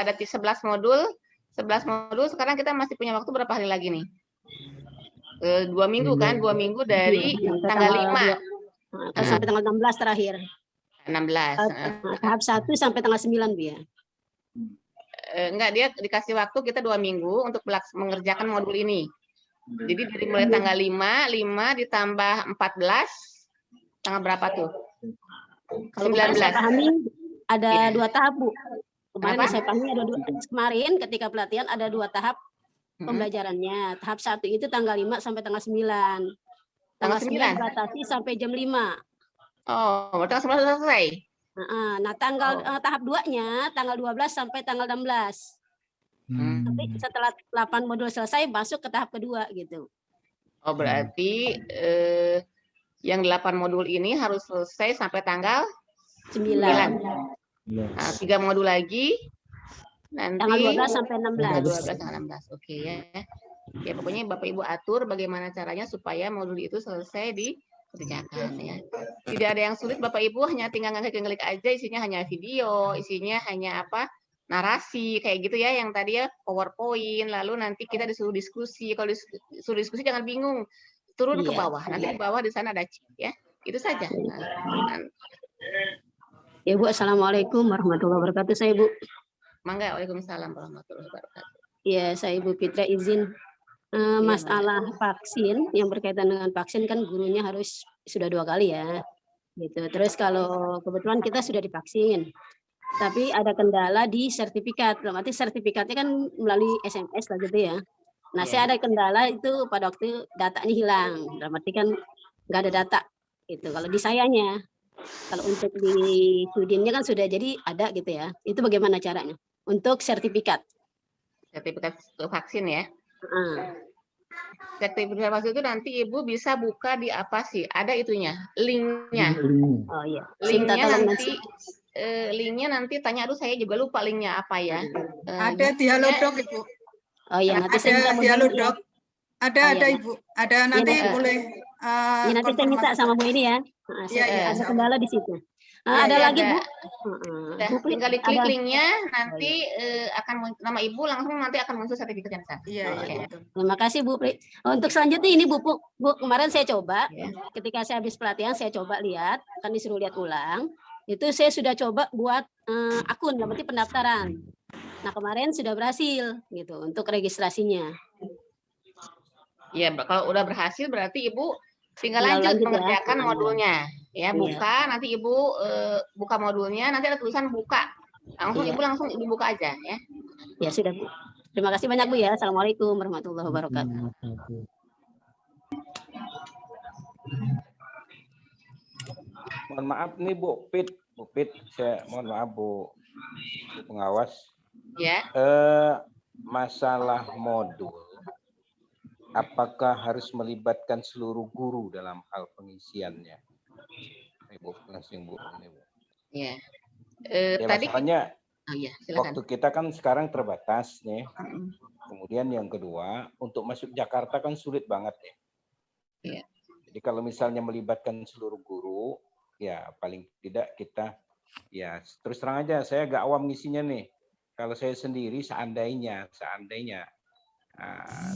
ada 11 modul. 11 modul, sekarang kita masih punya waktu berapa hari lagi nih? 2 minggu kan? 2 minggu dari tanggal 5. Sampai tanggal 16 terakhir. 16. Tahap 1 sampai tanggal 9, Bu ya. Enggak, dia dikasih waktu kita 2 minggu untuk mengerjakan modul ini. Jadi dari mulai tanggal 5 ditambah 14, tanggal berapa tuh? Kalau 19. saya pahami ada Iya. 2 tahap, Bu. Kemarin Apa? saya pahami ada kemarin ketika pelatihan ada 2 tahap pembelajarannya. Tahap 1 itu tanggal 5 sampai tanggal 9. Tanggal 9 dibatasi sampai jam 5. Oh, tanggal 11 sudah selesai. Nah, tahap 2-nya tanggal 12 sampai tanggal 16. Tapi setelah 8 modul selesai masuk ke tahap kedua gitu. Oh, berarti yang 8 modul ini harus selesai sampai tanggal 9. 3 modul lagi nanti tanggal 12 sampai 16. 12 tanggal 16. Oke ya. Ya pokoknya Bapak Ibu atur bagaimana caranya supaya modul itu selesai dikerjakan ya. Tidak ada yang sulit Bapak Ibu, hanya tinggal ngeklik aja, isinya hanya video, isinya hanya apa? Narasi kayak gitu ya, yang tadi ya PowerPoint, lalu nanti kita disuruh diskusi. Kalau disuruh diskusi jangan bingung. Turun ke bawah. Nanti di bawah di sana ada chat ya. Itu saja. Ya Bu, Assalamualaikum warahmatullahi wabarakatuh. Saya Bu. Mangga, waalaikumsalam warahmatullahi wabarakatuh. Ya, saya Ibu Fitra izin masalah vaksin yang berkaitan dengan vaksin kan gurunya harus sudah 2 kali ya. Gitu. Terus kalau kebetulan kita sudah divaksin, tapi ada kendala di sertifikat. Berarti sertifikatnya kan melalui SMS lah gitu ya. Nah, saya ada kendala itu pada waktu datanya hilang. Berarti kan nggak ada data gitu. Kalau di sayanya. Kalau untuk di Sudinnya kan sudah jadi ada gitu ya. Itu bagaimana caranya? Untuk sertifikat. Sertifikat vaksin ya. Sertifikat vaksin itu nanti Ibu bisa buka di apa sih? Ada itunya, linknya. Oh iya. Linknya nanti tanya, aduh saya juga lupa linknya apa ya. Ada di Halodoc Ibu. Oh iya, nanti saya minta di Halodoc. Ada Ibu. Ada nanti boleh. Ya, nanti saya minta sama Bu ini ya. Ada kendala di situ. Ada lagi Bu. Tinggal diklik linknya, nanti akan nama Ibu langsung nanti akan muncul sertifikatnya. Iya. Terima kasih Bu Pri. Untuk selanjutnya ini Bu, kemarin saya coba, ketika saya habis pelatihan saya coba lihat, kan disuruh lihat ulang. Itu saya sudah coba buat akun, berarti pendaftaran. Nah kemarin sudah berhasil gitu untuk registrasinya. Ya, kalau udah berhasil berarti Ibu tinggal lanjut mengerjakan modulnya. Ya, buka, nanti Ibu buka modulnya, nanti ada tulisan buka. Langsung Ibu langsung dibuka aja ya. Ya sudah Bu. Terima kasih banyak Bu ya. Assalamualaikum warahmatullahi wabarakatuh. Mohon maaf nih Bu Pit, saya mohon maaf Bu pengawas. Ya. Masalah modul, apakah harus melibatkan seluruh guru dalam hal pengisiannya? Ibu langsung Bu. Ya. Tadi masalahnya silakan. waktu kita kan sekarang terbatas nih. Kemudian yang kedua, untuk masuk Jakarta kan sulit banget ya. Iya. Jadi kalau misalnya melibatkan seluruh guru, ya paling tidak kita, ya terus terang aja saya agak awam ngisinya nih. Kalau saya sendiri seandainya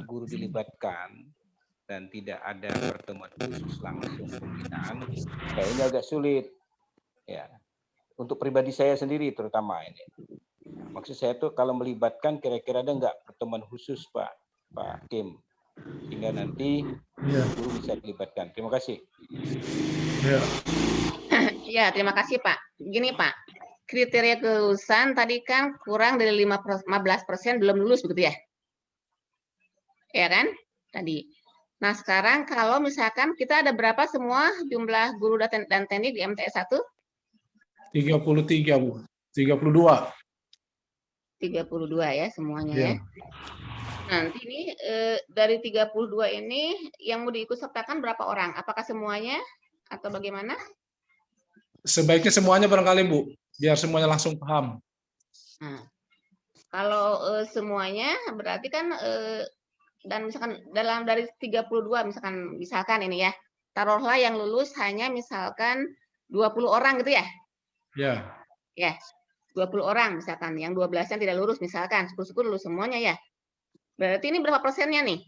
guru dilibatkan dan tidak ada pertemuan khusus langsung pembinaan, kayaknya agak sulit. Ya, untuk pribadi saya sendiri terutama ini. Maksud saya tuh kalau melibatkan kira-kira ada nggak pertemuan khusus Pak Kim, sehingga nanti guru bisa dilibatkan. Terima kasih. Ya, terima kasih Pak. Gini Pak, kriteria kelulusan tadi kan kurang dari 15% belum lulus begitu ya? Ya kan? Tadi. Nah, sekarang kalau misalkan kita ada berapa semua jumlah guru dan teknik di MTS 1? 33, Bu. 32. 32 ya semuanya Iya. ya. Nanti ini dari 32 ini yang mau diikut sertakan berapa orang? Apakah semuanya atau bagaimana? Sebaiknya semuanya barangkali, Bu, biar semuanya langsung paham. Nah, kalau semuanya berarti kan dan misalkan dalam dari 32 misalkan ini ya, taruhlah yang lulus hanya misalkan 20 orang gitu ya. Ya. Ya. 20 orang misalkan, yang 12-nya tidak lulus misalkan, syukur-syukur lulus semuanya ya. Berarti ini berapa persennya nih?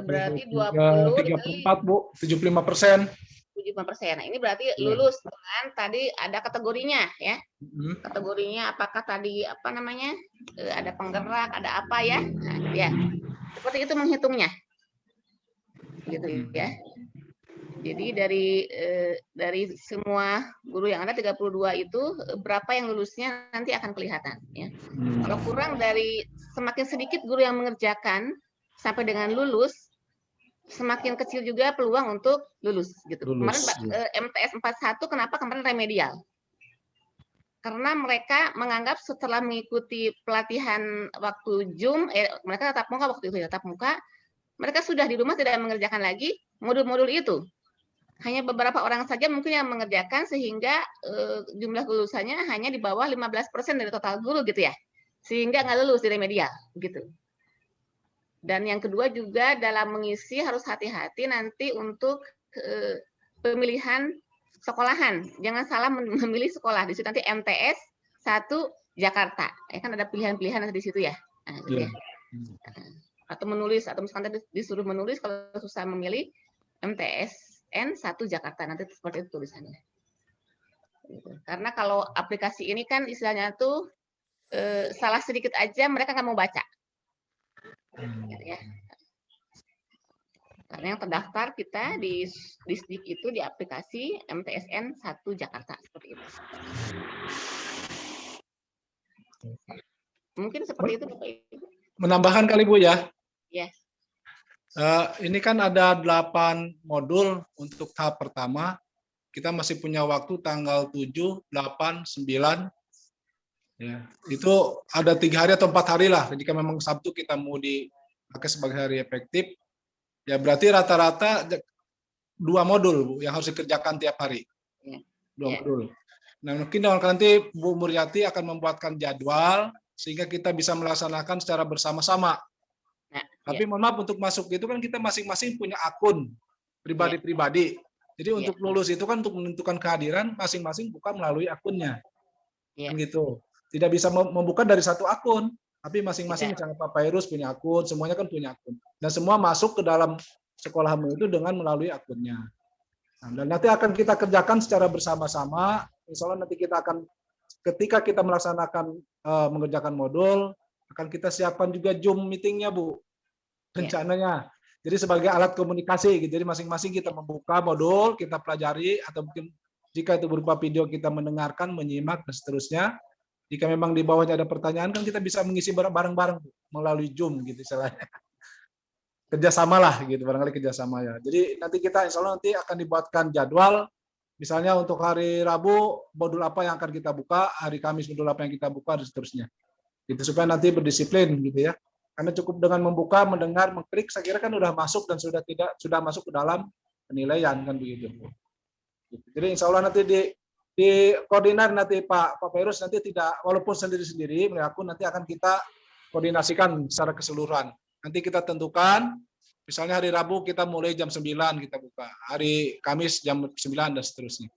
Berarti 20 dikali 34, Bu, 75%. 75%. Nah, ini berarti lulus dengan tadi ada kategorinya ya. Kategorinya apakah tadi apa namanya? Ada penggerak, ada apa ya? Nah, ya. Seperti itu menghitungnya. Gitu ya. Jadi dari semua guru yang ada 32 itu berapa yang lulusnya nanti akan kelihatan ya. Kalau kurang dari semakin sedikit guru yang mengerjakan sampai dengan lulus, semakin kecil juga peluang untuk lulus gitu. Kemarin MTS 41 kenapa kemarin remedial? Karena mereka menganggap setelah mengikuti pelatihan waktu Zoom, mereka tatap muka waktu itu ya, tatap muka, mereka sudah di rumah tidak mengerjakan lagi modul-modul itu. Hanya beberapa orang saja mungkin yang mengerjakan sehingga jumlah lulusannya hanya di bawah 15% dari total guru gitu ya. Sehingga nggak lulus di remedial gitu. Dan yang kedua juga dalam mengisi harus hati-hati nanti untuk pemilihan sekolahan. Jangan salah memilih sekolah. Di situ nanti MTS 1 Jakarta. Ya kan ada pilihan-pilihan di situ ya. Nah, gitu ya. Atau menulis, atau misalkan tadi disuruh menulis kalau susah memilih MTS N1 Jakarta, nanti seperti itu tulisannya. Karena kalau aplikasi ini kan istilahnya tuh salah sedikit aja mereka nggak mau baca. Ya. Karena yang terdaftar kita di SDIK itu di aplikasi MTSN 1 Jakarta seperti itu. Mungkin seperti itu Bapak Ibu. Menambahkan kali, Bu ya. Yes. Ini kan ada 8 modul untuk tahap pertama. Kita masih punya waktu tanggal 7, 8, 9. Ya, itu ada 3 hari atau 4 hari lah. Jika memang Sabtu kita mau dipakai sebagai hari efektif, ya berarti rata-rata 2 modul, Bu, yang harus dikerjakan tiap hari. 2 modul. Nah, mungkin nanti Bu Muryati akan membuatkan jadwal sehingga kita bisa melaksanakan secara bersama-sama. Tapi mohon maaf, untuk masuk itu kan kita masing-masing punya akun pribadi-pribadi. Jadi untuk lulus itu kan untuk menentukan kehadiran masing-masing buka melalui akunnya. Kan gitu. Tidak bisa membuka dari satu akun, tapi masing-masing misalnya Pak Pairus punya akun, semuanya kan punya akun. Dan semua masuk ke dalam sekolahmu itu dengan melalui akunnya. Nah, dan nanti akan kita kerjakan secara bersama-sama. Insya Allah nanti kita akan, ketika kita melaksanakan mengerjakan modul, akan kita siapkan juga Zoom meetingnya, Bu. Rencananya. Jadi sebagai alat komunikasi, gitu. Jadi masing-masing kita membuka modul, kita pelajari, atau mungkin jika itu berupa video kita mendengarkan, menyimak, dan seterusnya. Jika memang di bawahnya ada pertanyaan, kan kita bisa mengisi bareng-bareng melalui Zoom, gitu istilahnya. Kerjasama lah, gitu, barangkali kerjasama ya. Jadi nanti kita insya Allah nanti akan dibuatkan jadwal, misalnya untuk hari Rabu, modul apa yang akan kita buka, hari Kamis modul apa yang kita buka, dan seterusnya. Gitu, supaya nanti berdisiplin, gitu ya. Karena cukup dengan membuka, mendengar, mengklik, saya kira kan sudah masuk dan sudah masuk ke dalam penilaian kan begitu. Jadi insya Allah nanti di koordinar nanti Pak Pairus nanti tidak, walaupun sendiri-sendiri, aku nanti akan kita koordinasikan secara keseluruhan. Nanti kita tentukan, misalnya hari Rabu kita mulai jam 9 kita buka, hari Kamis jam 9 dan seterusnya.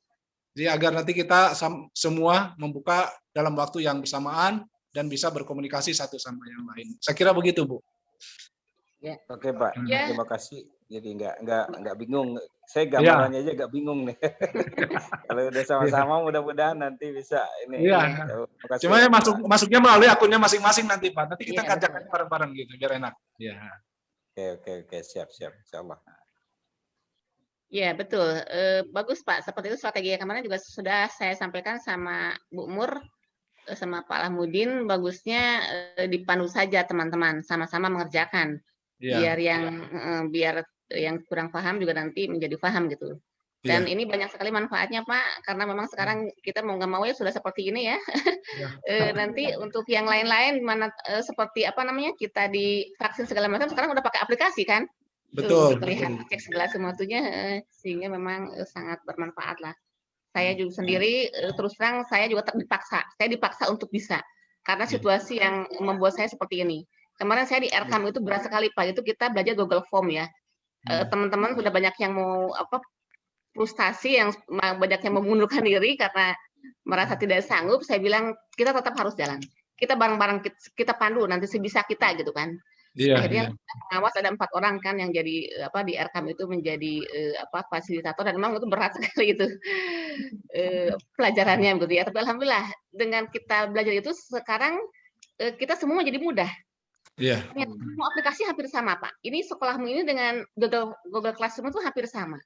Jadi agar nanti kita semua membuka dalam waktu yang bersamaan dan bisa berkomunikasi satu sama yang lain. Saya kira begitu, Bu. Ya. Oke, Pak. Terima kasih. Jadi nggak bingung. Saya gambarannya aja nggak bingung nih. Kalau udah sama-sama, mudah-mudahan nanti bisa ini. Iya. Cuma ya masuknya melalui akunnya masing-masing nanti, Pak. Nanti kita kerjakan bareng-bareng gitu, biar enak. Ya. Oke. Siap. Insyaallah. Ya, betul. Bagus, Pak. Seperti itu strategi yang kemarin juga sudah saya sampaikan sama Bu Mur, sama Pak Lahmudin. Bagusnya dipandu saja teman-teman, sama-sama mengerjakan. Iya. Biar yang kurang paham juga nanti menjadi paham gitu. Dan ini banyak sekali manfaatnya, Pak, karena memang sekarang kita mau nggak mau ya sudah seperti ini ya. Nanti untuk yang lain-lain, mana seperti apa namanya, kita divaksin segala macam, sekarang udah pakai aplikasi kan? Betul. Untuk melihat, cek segala semuanya, sehingga memang sangat bermanfaat lah. Saya juga sendiri, terus terang saya juga dipaksa untuk bisa, karena situasi yang membuat saya seperti ini. Kemarin saya di RKAM itu berat sekali, Pak, itu kita belajar Google Form ya. Teman-teman sudah banyak yang mau frustasi, yang banyak yang mengundurkan diri karena merasa tidak sanggup. Saya bilang kita tetap harus jalan. Kita bareng-bareng kita pandu nanti sebisa kita gitu kan. Akhirnya pengawas ada 4 orang kan yang jadi di RKAM itu menjadi fasilitator, dan memang itu berat sekali itu pelajarannya begitu ya. Tapi alhamdulillah dengan kita belajar itu sekarang kita semua jadi mudah. Iya. Semua aplikasi hampir sama, Pak. Ini sekolahmu ini dengan Google Classroom itu hampir sama.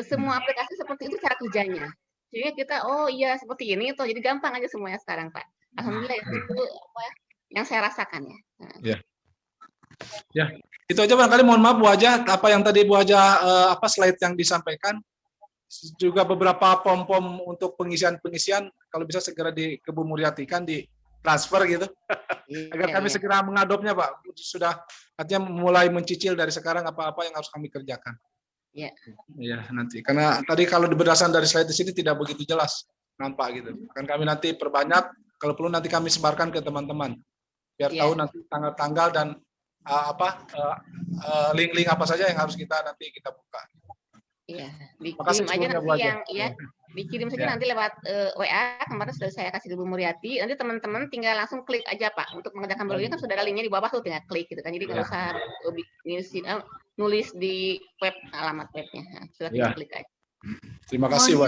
Semua aplikasi seperti itu cara kerjanya. Jadi kita, oh iya seperti ini toh, jadi gampang aja semuanya sekarang, Pak. Alhamdulillah itu yang saya rasakan ya. Ya. Ya, itu aja barangkali. Mohon maaf Bu Haja, apa yang tadi Bu Haja slide yang disampaikan, juga beberapa pom-pom untuk pengisian kalau bisa segera ke Bu Muriati kan di transfer gitu, agar kami segera mengadopnya, Pak. Sudah artinya mulai mencicil dari sekarang apa-apa yang harus kami kerjakan. Iya. Ya, nanti karena tadi kalau berdasarkan dari slide di sini tidak begitu jelas nampak gitu. Akan kami nanti perbanyak, kalau perlu nanti kami sebarkan ke teman-teman biar tahu nanti tanggal-tanggal dan link-link apa saja yang harus kita buka. Iya, dikirim aja nanti yang dikirim saja nanti lewat WA. Kemarin sudah saya kasih ke Bu Muriati. Nanti teman-teman tinggal langsung klik aja, Pak, untuk mengerjakan beliau kan sudah ada linknya di bawah tuh, tinggal klik gitu kan. Jadi nggak usah nulis di alamat webnya. Sudah tinggal klik aja. Terima kasih,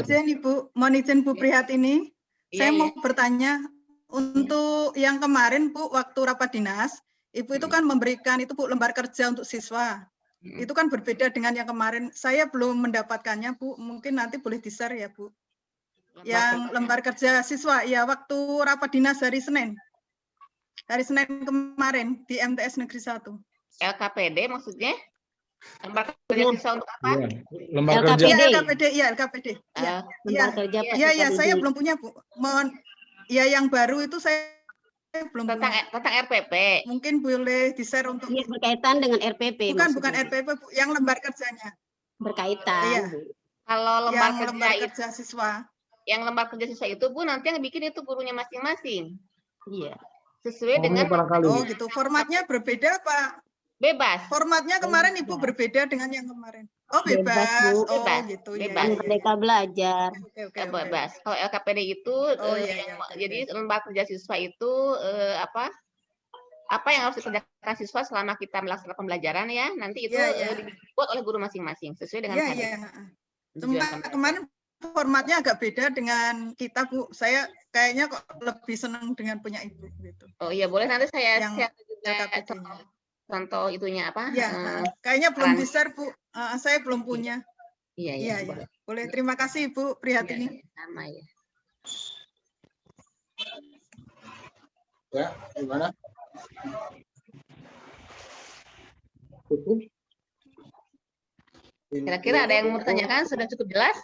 Mohon izin Bu Prihatini. Saya mau bertanya untuk yang kemarin Bu, waktu rapat dinas, Ibu itu kan memberikan itu Bu lembar kerja untuk siswa. Itu kan berbeda dengan yang kemarin. Saya belum mendapatkannya, Bu. Mungkin nanti boleh di-share ya, Bu. Yang lembar kerja siswa, ya waktu rapat dinas hari Senin. Hari Senin kemarin di MTS Negeri 1. LKPD maksudnya? Lembar kerja siswa untuk apa? Lembar kerja. Iya, LKPD. Iya, LKPD. Iya, saya belum punya, Bu. Mohon, ya yang baru itu saya belum tentang RPP. Mungkin boleh di-share untuk berkaitan dengan RPP. Bukan RPP, Bu, yang lembar kerjanya. Berkaitan. Iya. Kalau lembar kerja siswa. Yang lembar kerja siswa itu Bu nanti yang bikin itu gurunya masing-masing. Iya. Sesuai dengan gitu. Formatnya berbeda, Pak. Bebas. Formatnya kemarin Ibu berbeda dengan yang kemarin. Oh, bebas. Gitu. Bebas. Merdeka belajar. Bebas. Kalau LKPD itu jadi lembar kerja siswa itu apa yang harus dikerjakan siswa selama kita melaksanakan pembelajaran ya, nanti itu dibuat oleh guru masing-masing sesuai dengan Cuma kemarin formatnya agak beda dengan kita, Bu. Saya kayaknya kok lebih senang dengan punya Ibu gitu. Oh iya, boleh nanti saya share juga contoh itunya apa? Ya, kayaknya belum di-share, Bu. Saya belum punya. Iya. Boleh. Terima kasih, Bu Prihatini. Sama ya. Ya, gimana? Cukup? Kira-kira ada yang mau ditanyakan? Sudah cukup jelas?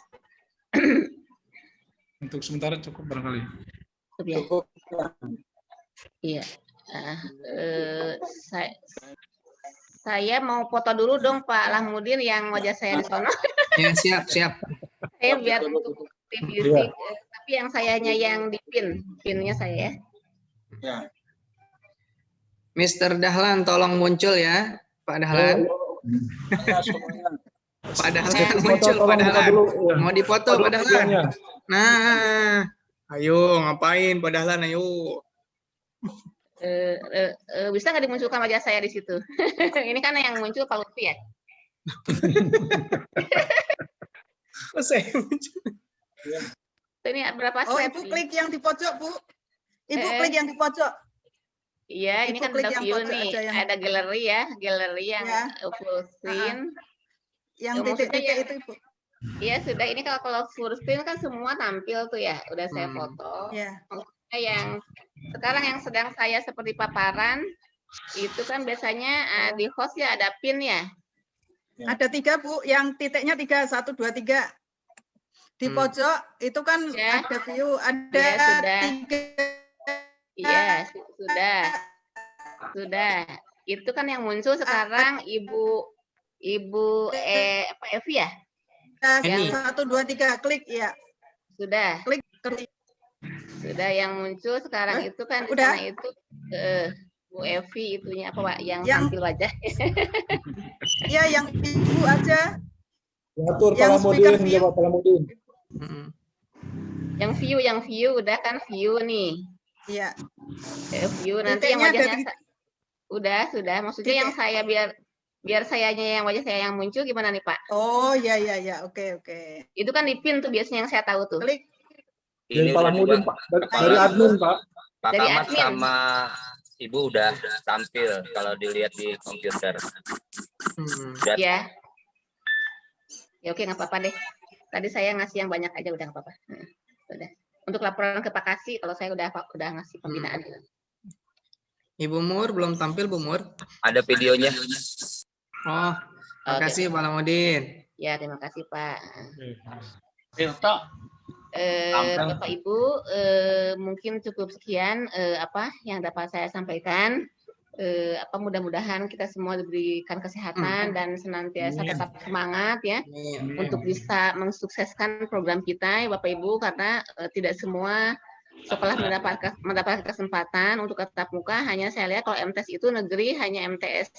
Untuk sementara cukup barangkali. Cukup. Iya. Saya mau foto dulu dong Pak Lahmudin yang wajah saya di sana. Ya, siap. Saya biar untuk fisik, tapi yang sayanya yang di pinnya saya ya. Ya. Mr. Dahlan tolong muncul ya, Pak Dahlan. Pak Dahlan muncul, Pak Dahlan. Mau dipoto Pak Dahlan. Nah, ayo ngapain Pak Dahlan, ayo. Bisa nggak dimunculkan wajah saya di situ? Ini kan yang muncul Pak Lutfi ya. Kok saya muncul? Ini berapa Oh, slide? Ibu klik yang di pojok, Bu. Ibu klik yang di pojok. Iya, ini kan udah view nih. Ada galeri ya, galeri yang full screen. Yang titik-titik itu, Ibu. Iya sudah, ini kalau full screen kan semua tampil tuh ya, udah saya foto. Ya. Maksudnya yang sekarang yang sedang saya seperti paparan itu kan biasanya di host ya ada pin ya. Ada 3 Bu, yang titiknya 3, 1, 2, 3. Di pojok itu kan Ya. ada view, ada Ya, sudah. 3. Iya sudah. Itu kan yang muncul sekarang Ibu Evi ya? Eni. 1, 2, 3, klik ya. Sudah. Klik. Sudah yang muncul sekarang itu kan di Udah. sana itu Bu Evi itunya apa Pak yang Yang- tampil wajah. Iya, yang Ibu aja. Diatur Yang speaker Palamudin, view. coba Palamudin. yang view udah kan view nih. Iya. View nanti yang Titiknya ada wajahnya sudah. Maksudnya yang saya biar sayanya yang wajah saya yang muncul gimana nih Pak? Oh, ya. Oke. Itu kan di pin tuh biasanya yang saya tahu tuh. Klik. Dari Ini udah Palamudin, juga Pak. Dari admin, Pak. Pak Dari Kamat admin. sama Ibu udah tampil kalau dilihat di komputer. Udah. Ya. Ya oke nggak apa-apa deh. Tadi saya ngasih yang banyak aja udah nggak apa-apa. Udah. Untuk laporan ke Pak Kasih kalau saya udah ngasih pembinaan. Ibu Mur belum tampil Bu Mur. Ada videonya. Oh, makasih Pak Lamudin. Ya terima kasih Pak. Tirta. Bapak Ibu mungkin cukup sekian apa yang dapat saya sampaikan. Mudah-mudahan kita semua diberikan kesehatan dan senantiasa tetap semangat ya untuk bisa mensukseskan program kita ya Bapak Ibu, karena tidak semua sekolah mendapatkan kesempatan untuk tatap muka. Hanya saya lihat kalau MTS itu negeri hanya MTS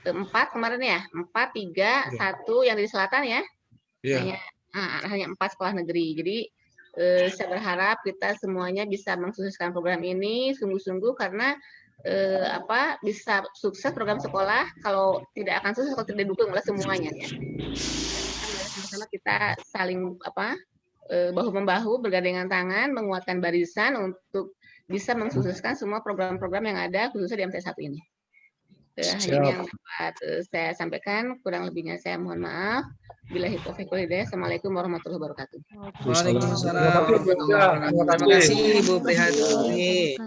4 kemarin ya, 4, 3, 1 yang di selatan ya. Hanya 4 sekolah negeri. Jadi saya berharap kita semuanya bisa mensukseskan program ini sungguh-sungguh, karena bisa sukses program sekolah kalau tidak akan sukses kalau tidak didukung oleh semuanya ya. Sama-sama kita saling bahu-membahu, bergandengan tangan, menguatkan barisan untuk bisa mensukseskan semua program-program yang ada khususnya di MT1 ini. Hanya ini yang dapat saya sampaikan, kurang lebihnya saya mohon maaf. Billahi taufiq wal hidayah. Assalamualaikum warahmatullahi wabarakatuh. Waalaikumsalam warahmatullahi wabarakatuh. Terima kasih Ibu Prihatini.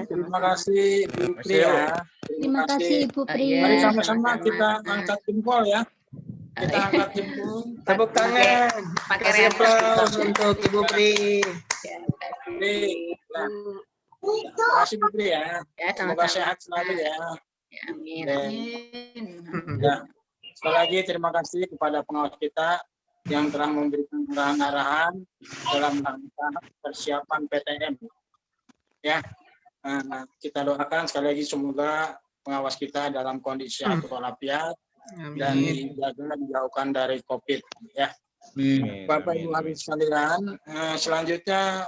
Terima kasih Ibu Pri ya. Terima kasih Ibu Pri. Mari sama-sama kita angkat jempol ya. Kita angkat jempol. Tepuk tangan. Kasih aplaus untuk Ibu Pri. Terima kasih Bu Pri ya. Semoga sehat selalu ya. Amin. Ya. Sekali lagi terima kasih kepada pengawas kita yang telah memberikan arahan-arahan dalam rangka persiapan PTM. Ya, kita doakan sekali lagi semoga pengawas kita dalam kondisi atur walafiat dan dijauhkan dari COVID. Ya, Bapak Ibu hadirin sekalian, selanjutnya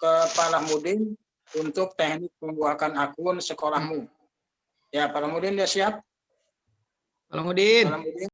ke Pak Lamudin untuk teknik membuahkan akun sekolahmu. Ya, Pak Lamudin sudah siap? Lamudin.